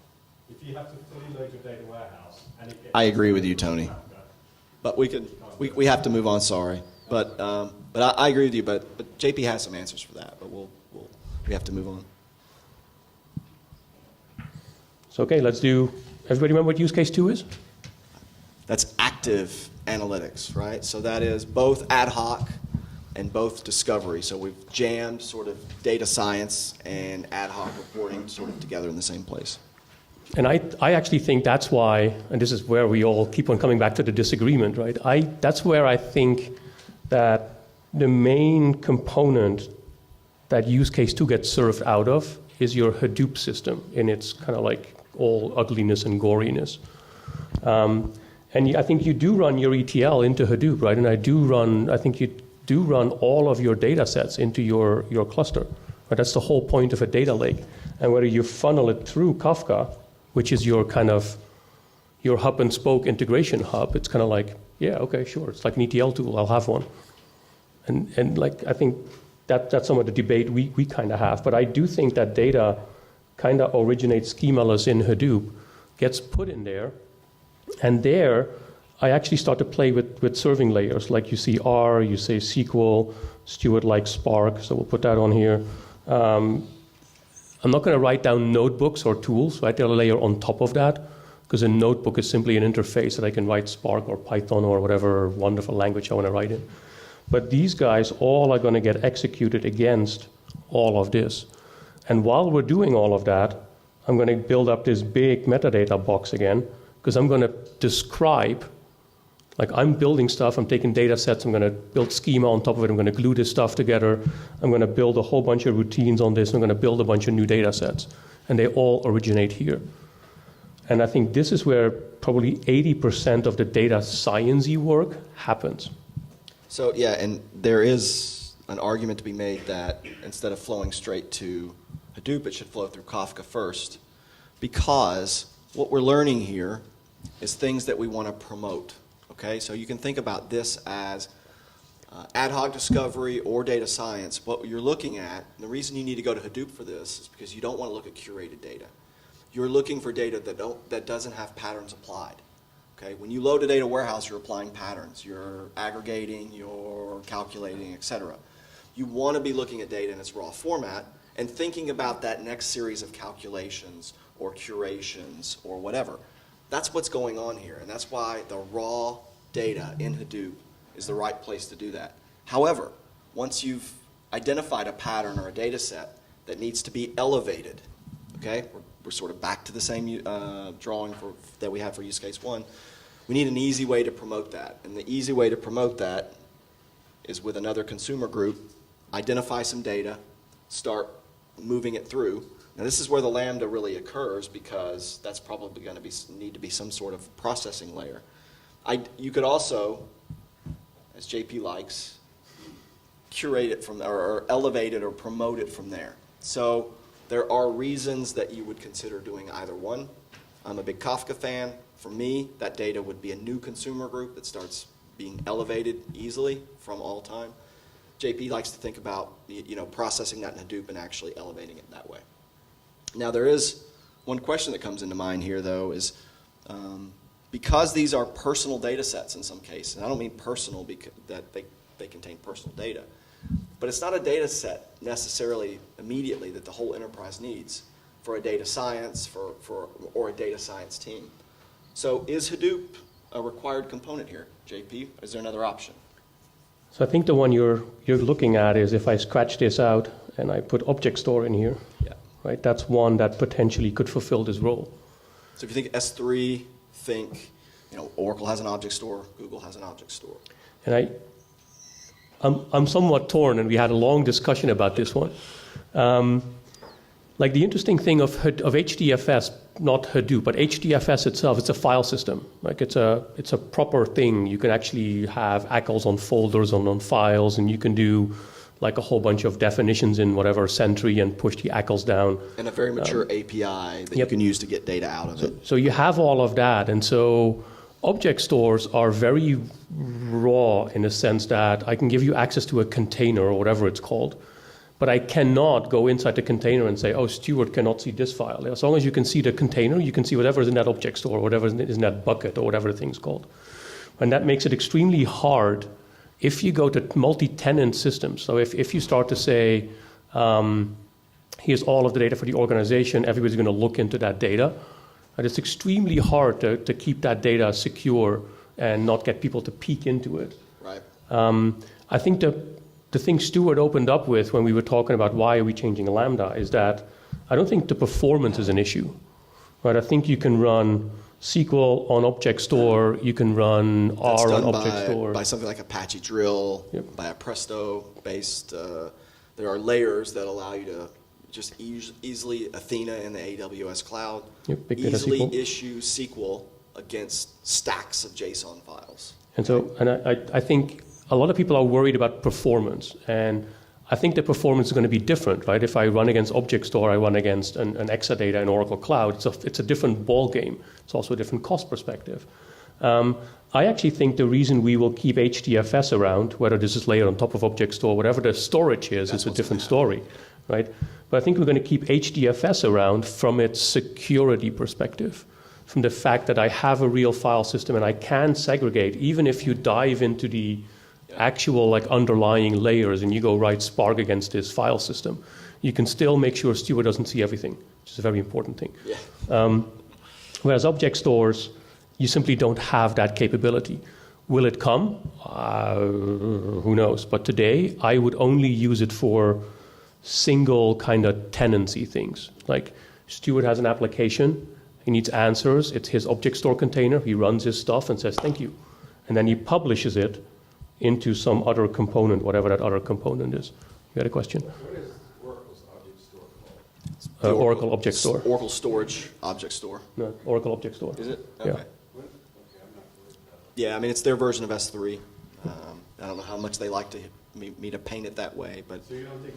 Speaker 7: If you have to fully load your data warehouse, and it gets...
Speaker 1: I agree with you, Tony. But we have to move on, sorry. But I agree with you, but JP has some answers for that, but we have to move on.
Speaker 2: So, okay, let's do... Everybody remember what use case 2 is?
Speaker 1: That's active analytics, right? So that is both ad hoc and both discovery. So we've jammed sort of data science and ad hoc reporting sort of together in the same place.
Speaker 2: And I actually think that's why, and this is where we all keep on coming back to the disagreement, right? That's where I think that the main component that use case 2 gets served out of is your Hadoop system in its kind of like all ugliness and goriness. And I think you do run your ETL into Hadoop, right? And I think you do run all of your data sets into your cluster. Right? That's the whole point of a data lake. And whether you funnel it through Kafka, which is your kind of your hub and spoke integration hub, it's kind of like, yeah, okay, sure. It's like an ETL tool. I'll have one. And like I think that's some of the debate we kind of have. But I do think that data kind of originates schemaless in Hadoop, gets put in there, and there I actually start to play with serving layers. Like you see R, you say SQL, Stewart likes Spark, so we'll put that on here. I'm not going to write down notebooks or tools, right? They'll layer on top of that, because a notebook is simply an interface that I can write Spark or Python or whatever wonderful language I want to write in. But these guys all are going to get executed against all of this. And while we're doing all of that, I'm going to build up this big metadata box again, because I'm going to describe, like I'm building stuff, I'm taking data sets, I'm going to build schema on top of it, I'm going to glue this stuff together, I'm going to build a whole bunch of routines on this, I'm going to build a bunch of new data sets. And they all originate here. And I think this is where probably 80% of the data science-y work happens.
Speaker 1: So yeah, and there is an argument to be made that instead of flowing straight to Hadoop, it should flow through Kafka first, because what we're learning here is things that we want to promote. Okay, so you can think about this as ad hoc discovery or data science. What you're looking at, and the reason you need to go to Hadoop for this is because you don't want to look at curated data. You're looking for data that doesn't have patterns applied. Okay, when you load a data warehouse, you're applying patterns. You're aggregating, you're calculating, etc. You want to be looking at data in its raw format and thinking about that next series of calculations or curations or whatever. That's what's going on here, and that's why the raw data in Hadoop is the right place to do that. However, once you've identified a pattern or a data set that needs to be elevated, okay, we're sort of back to the same drawing that we have for use case 1, we need an easy way to promote that. And the easy way to promote that is with another consumer group, identify some data, start moving it through. Now this is where the Lambda really occurs, because that's probably going to need to be some sort of processing layer. You could also, as JP likes, curate it from there, or elevate it or promote it from there. So there are reasons that you would consider doing either one. I'm a big Kafka fan. For me, that data would be a new consumer group that starts being elevated easily from all time. JP likes to think about processing that in Hadoop and actually elevating it that way. Now, there is one question that comes into mind here, though, is because these are personal data sets in some cases, and I don't mean personal because that they contain personal data, but it's not a data set necessarily immediately that the whole enterprise needs for a data science or a data science team. So is Hadoop a required component here, JP? Is there another option?
Speaker 2: So I think the one you're looking at is if I scratch this out and I put object store in here,
Speaker 1: Yeah.
Speaker 2: right? That's one that potentially could fulfill this role.
Speaker 1: So if you think S3, think, Oracle has an object store, Google has an object store.
Speaker 2: And I'm somewhat torn, and we had a long discussion about this one. Like the interesting thing of HDFS, not Hadoop, but HDFS itself, it's a file system. Like it's a proper thing. You can actually have ACLs on folders on files, and you can do like a whole bunch of definitions in whatever Sentry and push the ACLs down.
Speaker 1: And a very mature API that you can use to get data out of it.
Speaker 2: So you have all of that, and so object stores are very raw in the sense that I can give you access to a container or whatever it's called, but I cannot go inside the container and say, oh, Stewart cannot see this file. As long as you can see the container, you can see whatever is in that object store, whatever is in that bucket, or whatever the thing's called. And that makes it extremely hard if you go to multi-tenant systems. So if you start to say, here's all of the data for the organization, everybody's going to look into that data, and it's extremely hard to keep that data secure and not get people to peek into it.
Speaker 1: Right.
Speaker 2: I think the thing Stewart opened up with when we were talking about why are we changing Lambda is that I don't think the performance is an issue. Right? I think you can run SQL on object store, you can run
Speaker 1: That's
Speaker 2: R on
Speaker 1: done
Speaker 2: object store.
Speaker 1: by something like Apache Drill,
Speaker 2: Yep.
Speaker 1: by a Presto-based. There are layers that allow you to just easily Athena in the AWS cloud,
Speaker 2: Yep, big data
Speaker 1: easily
Speaker 2: SQL.
Speaker 1: issue SQL against stacks of JSON files.
Speaker 2: And so, I think a lot of people are worried about performance, and I think the performance is going to be different, right? If I run against object store, I run against an Exadata in Oracle Cloud. It's a different ball game. It's also a different cost perspective. I actually think the reason we will keep HDFS around, whether this is layered on top of object store, whatever the storage is, it's a different story, right? But I think we're going to keep HDFS around from its security perspective, from the fact that I have a real file system and I can segregate, even if you dive into the actual like underlying layers and you go write Spark against this file system, you can still make sure Stewart doesn't see everything, which is a very important thing.
Speaker 1: Yeah.
Speaker 2: Whereas object stores, you simply don't have that capability. Will it come? Who knows? But today, I would only use it for single kind of tenancy things. Like Stewart has an application, he needs answers, it's his object store container, he runs his stuff and says thank you. And then he publishes it into some other component, whatever that other component is. You had a question?
Speaker 3: What is Oracle's object store called?
Speaker 2: Oracle Object Store.
Speaker 1: Oracle Storage Object Store.
Speaker 2: No, Oracle Object Store.
Speaker 1: Is it?
Speaker 2: Yeah.
Speaker 1: Okay. Yeah, I mean, it's their version of S3. I don't know how much they like me to paint it that way, but
Speaker 3: So you don't think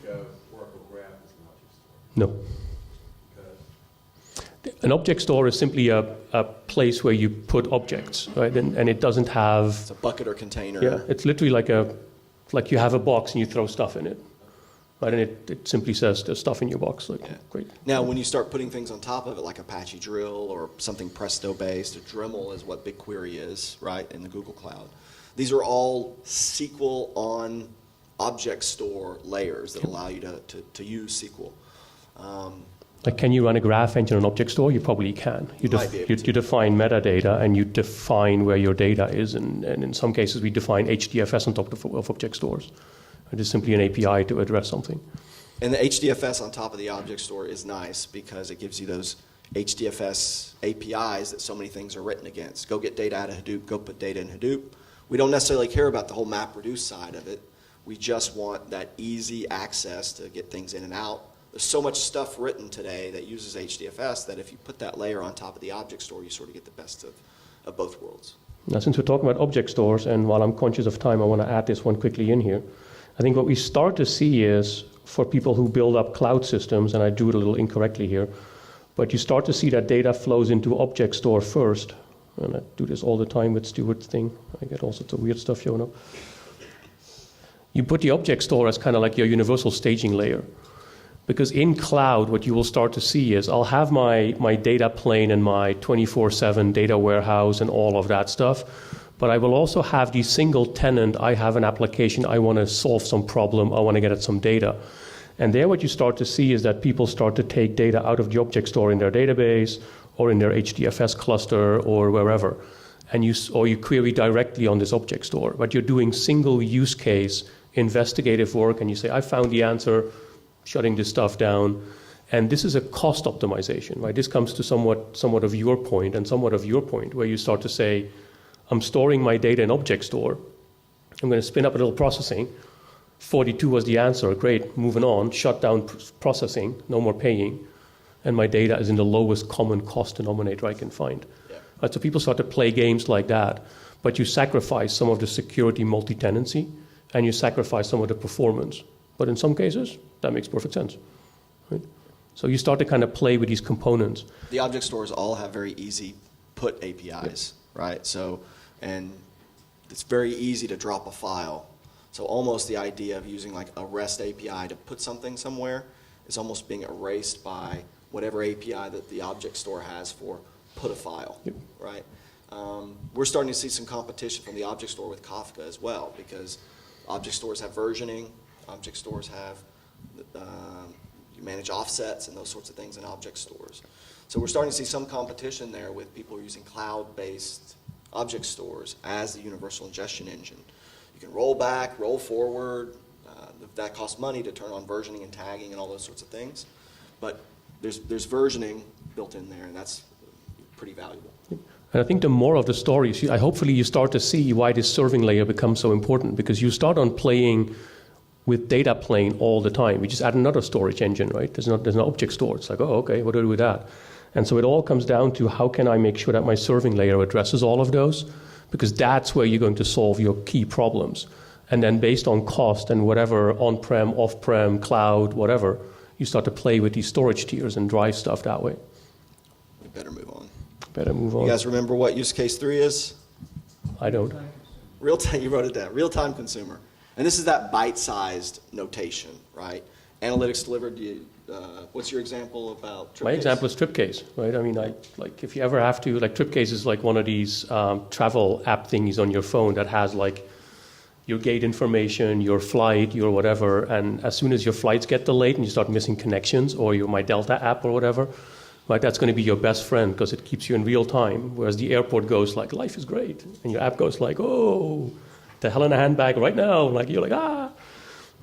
Speaker 3: Oracle Graph is an object store?
Speaker 2: No.
Speaker 3: Because
Speaker 2: An object store is simply a place where you put objects, right? And it doesn't have...
Speaker 1: it's a bucket or container.
Speaker 2: Yeah, it's literally like you have a box and you throw stuff in it, right? And it simply says there's stuff in your box. Like,
Speaker 1: Yeah.
Speaker 2: great.
Speaker 1: Now, when you start putting things on top of it, like Apache Drill or something Presto-based, or Dremel is what BigQuery is, right, in the Google Cloud. These are all SQL on object store layers that allow you to use SQL.
Speaker 2: Like, can you run a graph engine on object store? You probably can. You
Speaker 1: Might be able to.
Speaker 2: you define metadata and you define where your data is, and in some cases we define HDFS on top of object stores. It is simply an API to address something.
Speaker 1: And the HDFS on top of the object store is nice because it gives you those HDFS APIs that so many things are written against. Go get data out of Hadoop, go put data in Hadoop. We don't necessarily care about the whole MapReduce side of it. We just want that easy access to get things in and out. There's so much stuff written today that uses HDFS that if you put that layer on top of the object store, you sort of get the best of both worlds.
Speaker 2: Now, since we're talking about object stores, and while I'm conscious of time, I want to add this one quickly in here. I think what we start to see is, for people who build up cloud systems, and I do it a little incorrectly here, but you start to see that data flows into object store first. And I do this all the time with Stewart's thing. I get all sorts of weird stuff showing up. You put the object store as kind of like your universal staging layer. Because in cloud, what you will start to see is I'll have my data plane and my 24/7 data warehouse and all of that stuff, but I will also have the single tenant. I have an application, I want to solve some problem, I want to get at some data. And there what you start to see is that people start to take data out of the object store in their database or in their HDFS cluster or wherever. And you query directly on this object store. But you're doing single use case investigative work, and you say, I found the answer, shutting this stuff down. And this is a cost optimization, right? This comes to somewhat of your point and somewhat of your point, where you start to say, I'm storing my data in object store. I'm going to spin up a little processing. 42 was the answer. Great, moving on. Shut down processing, no more paying. And my data is in the lowest common cost denominator I can find.
Speaker 1: Yeah.
Speaker 2: Right, so people start to play games like that, but you sacrifice some of the security multi-tenancy, and you sacrifice some of the performance. But in some cases, that makes perfect sense. Right? So you start to kind of play with these components.
Speaker 1: The object stores all have very easy put APIs, right? So, and it's very easy to drop a file. So almost the idea of using like a REST API to put something somewhere is almost being erased by whatever API that the object store has for put a file,
Speaker 2: Yep.
Speaker 1: right? We're starting to see some competition from the object store with Kafka as well, because object stores have versioning, object stores have, you manage offsets and those sorts of things in object stores. So we're starting to see some competition there with people using cloud-based object stores as the universal ingestion engine. You can roll back, roll forward. That costs money to turn on versioning and tagging and all those sorts of things. But there's versioning built in there, and that's pretty valuable.
Speaker 2: And I think the more of the story, hopefully you start to see why this serving layer becomes so important, because you start on playing with data plane all the time. We just add another storage engine, right? There's an object store. It's like, oh, okay, what do I do with that? And so it all comes down to how can I make sure that my serving layer addresses all of those, because that's where you're going to solve your key problems. And then based on cost and whatever, on-prem, off-prem, cloud, whatever, you start to play with these storage tiers and drive stuff that way.
Speaker 1: We better move on.
Speaker 2: Better move on.
Speaker 1: You guys remember what use case 3 is?
Speaker 2: I don't.
Speaker 1: Real time, you wrote it down. Real-time consumer. And this is that bite-sized notation, right? Analytics delivered to you. What's your example about trip
Speaker 2: My
Speaker 1: case?
Speaker 2: example is TripCase, right? I mean, like if you ever have to, like TripCase is like one of these travel app thingies on your phone that has like your gate information, your flight, your whatever, and as soon as your flights get delayed and you start missing connections, or your My Delta app or whatever, right, that's going to be your best friend because it keeps you in real time, whereas the airport goes like, life is great, and your app goes like, oh, the hell in a handbag right now, like you're like, ah.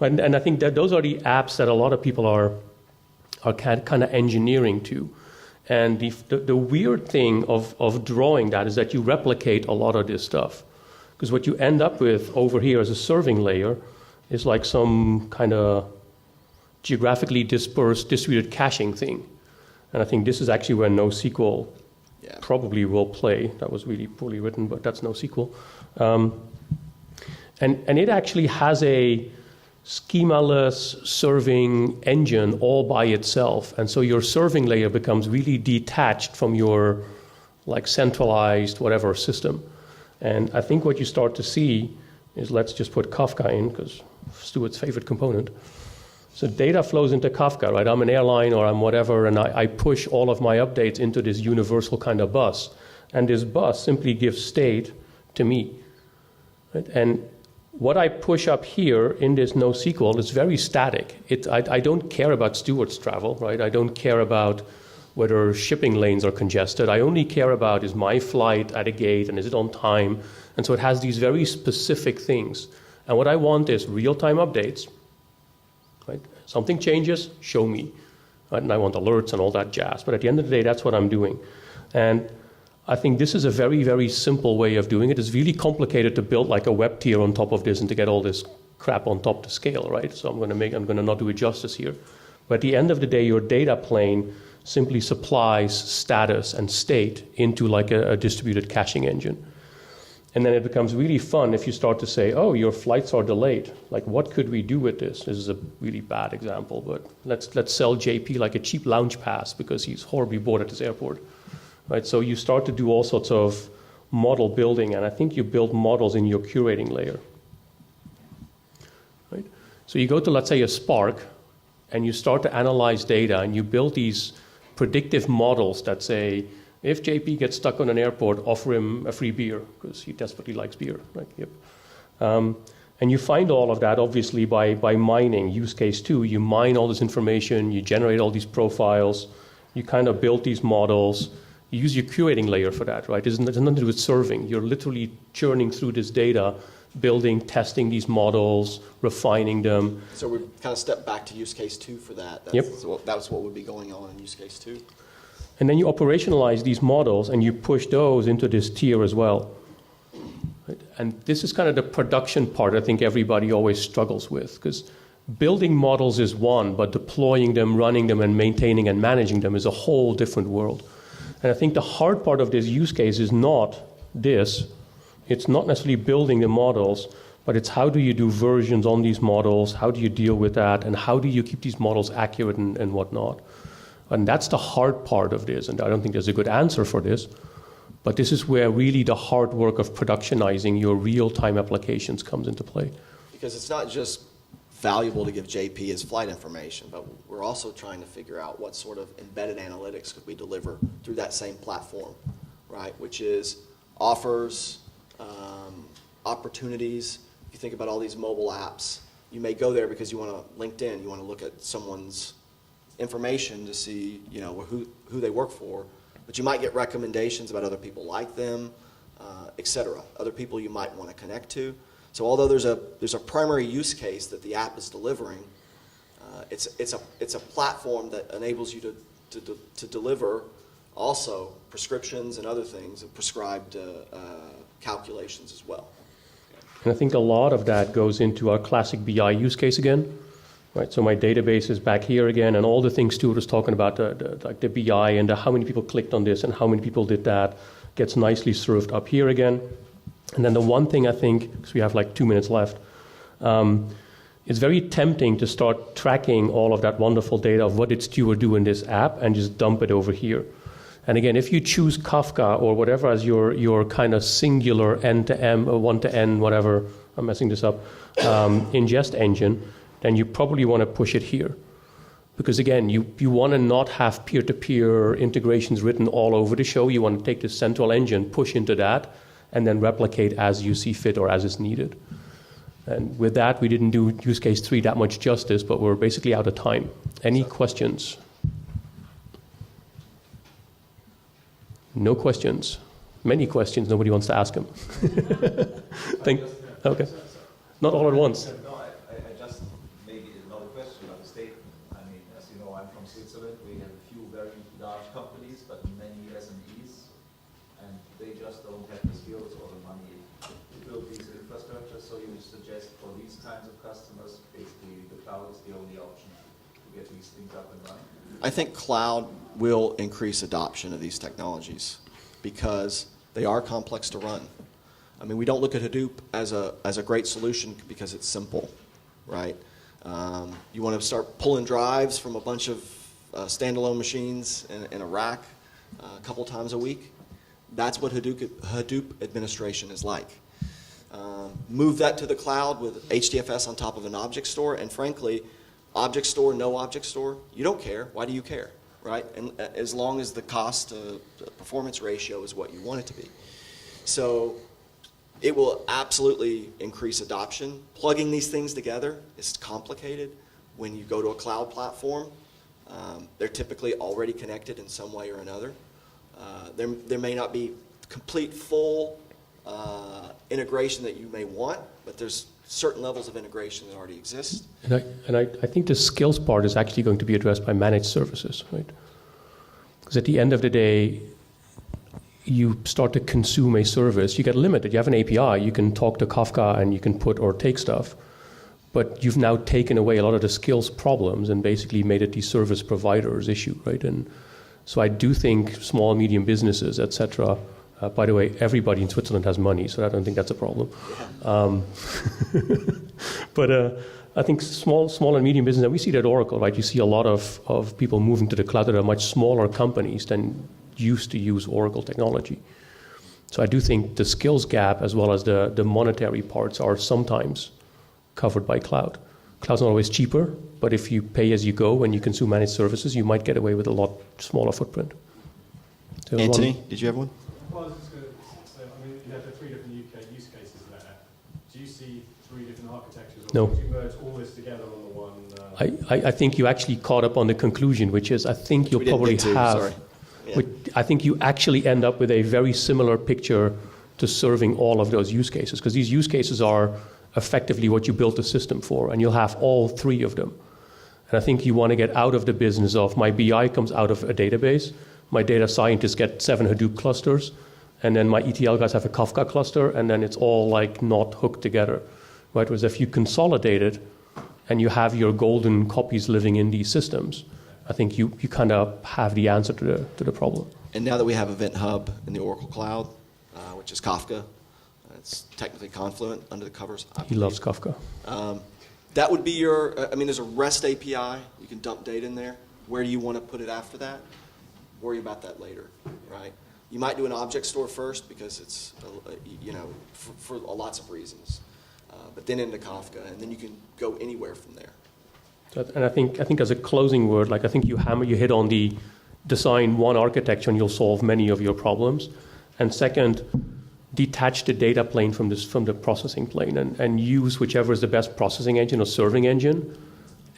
Speaker 2: And I think that those are the apps that a lot of people are kind of engineering to. And the weird thing of drawing that is that you replicate a lot of this stuff. Because what you end up with over here as a serving layer is like some kind of geographically dispersed, distributed caching thing. And I think this is actually where NoSQL probably will play. That was really poorly written, but that's NoSQL. And it actually has a schema-less serving engine all by itself. And so your serving layer becomes really detached from your like centralized whatever system. And I think what you start to see is, let's just put Kafka in, because Stewart's favorite component. So data flows into Kafka, right? I'm an airline or I'm whatever, and I push all of my updates into this universal kind of bus. And this bus simply gives state to me. Right? And what I push up here in this NoSQL is very static. I don't care about Stewart's travel, right? I don't care about whether shipping lanes are congested. I only care about, is my flight at a gate and is it on time? And so it has these very specific things. And what I want is real-time updates, right? Something changes, show me. Right? And I want alerts and all that jazz. But at the end of the day, that's what I'm doing. And I think this is a very, very simple way of doing it. It's really complicated to build like a web tier on top of this and to get all this crap on top to scale, right? So I'm going to not do it justice here. But at the end of the day, your data plane simply supplies status and state into like a distributed caching engine. And then it becomes really fun if you start to say, oh, your flights are delayed. Like, what could we do with this? This is a really bad example, but let's sell JP like a cheap lounge pass because he's horribly bored at this airport. Right? So you start to do all sorts of model building, and I think you build models in your curating layer. Right? So you go to, let's say, a Spark, and you start to analyze data, and you build these predictive models that say, if JP gets stuck on an airport, offer him a free beer, because he desperately likes beer. Right? Yep. And you find all of that, obviously, by mining. Use case 2, you mine all this information, you generate all these profiles, you kind of build these models. You use your curating layer for that, right? It's nothing to do with serving. You're literally churning through this data, building, testing these models, refining them.
Speaker 1: So we kind of step back to use case 2 for that.
Speaker 2: Yep.
Speaker 1: That was what would be going on in use case 2.
Speaker 2: And then you operationalize these models, and you push those into this tier as well. Right? And this is kind of the production part I think everybody always struggles with, because building models is one, but deploying them, running them, and maintaining and managing them is a whole different world. And I think the hard part of this use case is not this. It's not necessarily building the models, but it's how do you do versions on these models, how do you deal with that, and how do you keep these models accurate and whatnot. And that's the hard part of this, and I don't think there's a good answer for this, but this is where really the hard work of productionizing your real-time applications comes into play.
Speaker 1: Because it's not just valuable to give JP his flight information, but we're also trying to figure out what sort of embedded analytics could we deliver through that same platform, right? Which is offers, opportunities. If you think about all these mobile apps, you may go there because you want to LinkedIn, you want to look at someone's information to see, who they work for, but you might get recommendations about other people like them, et cetera, other people you might want to connect to. So although there's a primary use case that the app is delivering, it's a platform that enables you to deliver also prescriptions and other things, and prescribed calculations as well.
Speaker 2: And I think a lot of that goes into our classic BI use case again, right? So my database is back here again, and all the things Stewart was talking about, the BI and how many people clicked on this and how many people did that, gets nicely served up here again. And then the one thing I think, because we have like 2 minutes left, it's very tempting to start tracking all of that wonderful data of what did Stewart do in this app and just dump it over here. And again, if you choose Kafka or whatever as your kind of singular end-to-end or one-to-n, whatever, I'm messing this up, ingest engine, then you probably want to push it here. Because again, you want to not have peer-to-peer integrations written all over the show. You want to take the central engine, push into that, and then replicate as you see fit or as is needed. And with that, we didn't do use case 3 that much justice, but we're basically out of time. Any questions? No questions. Many questions, nobody wants to ask them. Okay. Not all at once.
Speaker 4: No, I just, maybe not a question, but a statement. I mean, as you know, I'm from Switzerland. We have a few very large companies, but many SMEs, and they just don't have the skills or the money to build these infrastructures. So you suggest for these kinds of customers, basically the cloud is the only option to get these things up and running?
Speaker 1: I think cloud will increase adoption of these technologies because they are complex to run. I mean, we don't look at Hadoop as a great solution because it's simple, right? You want to start pulling drives from a bunch of standalone machines in a rack a couple times a week. That's what Hadoop administration is like. Move that to the cloud with HDFS on top of an object store, and frankly, object store, no object store, you don't care. Why do you care, right? And as long as the cost to performance ratio is what you want it to be. So it will absolutely increase adoption. Plugging these things together is complicated. When you go to a cloud platform, they're typically already connected in some way or another. There may not be complete full integration that you may want, but there's certain levels of integration that already exist.
Speaker 2: And I think the skills part is actually going to be addressed by managed services, right? Because at the end of the day, you start to consume a service, you get limited. You have an API, you can talk to Kafka and you can put or take stuff, but you've now taken away a lot of the skills problems and basically made it the service provider's issue, right? And so I do think small, medium businesses, et cetera, by the way, everybody in Switzerland has money, so I don't think that's a problem. But I think small and medium business, and we see that at Oracle, right? You see a lot of people moving to the cloud that are much smaller companies than used to use Oracle technology. So I do think the skills gap as well as the monetary parts are sometimes covered by cloud. Cloud's not always cheaper, but if you pay as you go and you consume managed services, you might get away with a lot smaller footprint. So
Speaker 1: Anthony, did you have one?
Speaker 7: Well, I was just going to say, I mean, you have the 3 different UK use cases there. Do you see 3 different architectures, or
Speaker 2: No.
Speaker 7: would you merge all this together on the one?
Speaker 2: I think you actually caught up on the conclusion, which is I think you'll
Speaker 1: We didn't
Speaker 2: probably
Speaker 1: get to,
Speaker 2: have.
Speaker 1: sorry. Yeah.
Speaker 2: I think you actually end up with a very similar picture to serving all of those use cases, because these use cases are effectively what you built the system for, and you'll have all 3 of them. And I think you want to get out of the business of my BI comes out of a database, my data scientists get 7 Hadoop clusters, and then my ETL guys have a Kafka cluster, and then it's all like not hooked together. Right? Whereas if you consolidate it and you have your golden copies living in these systems, I think you kind of have the answer to the problem.
Speaker 1: And now that we have Event Hub in the Oracle Cloud, which is Kafka, it's technically Confluent under the covers. I
Speaker 2: He
Speaker 1: believe.
Speaker 2: loves Kafka.
Speaker 1: That would be your, I mean, there's a REST API. You can dump data in there. Where do you want to put it after that? Worry about that later, right? You might do an object store first because it's, you know, for lots of reasons. But then into Kafka, and then you can go anywhere from there.
Speaker 2: And I think as a closing word, like I think you hit on the design one architecture and you'll solve many of your problems. And second, detach the data plane from the processing plane and use whichever is the best processing engine or serving engine.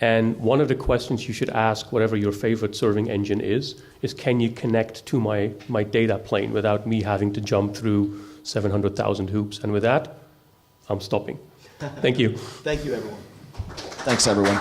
Speaker 2: And one of the questions you should ask, whatever your favorite serving engine is can you connect to my data plane without me having to jump through 700,000 hoops? And with that, I'm stopping. Thank you.
Speaker 1: Thank you, everyone. Thanks, everyone.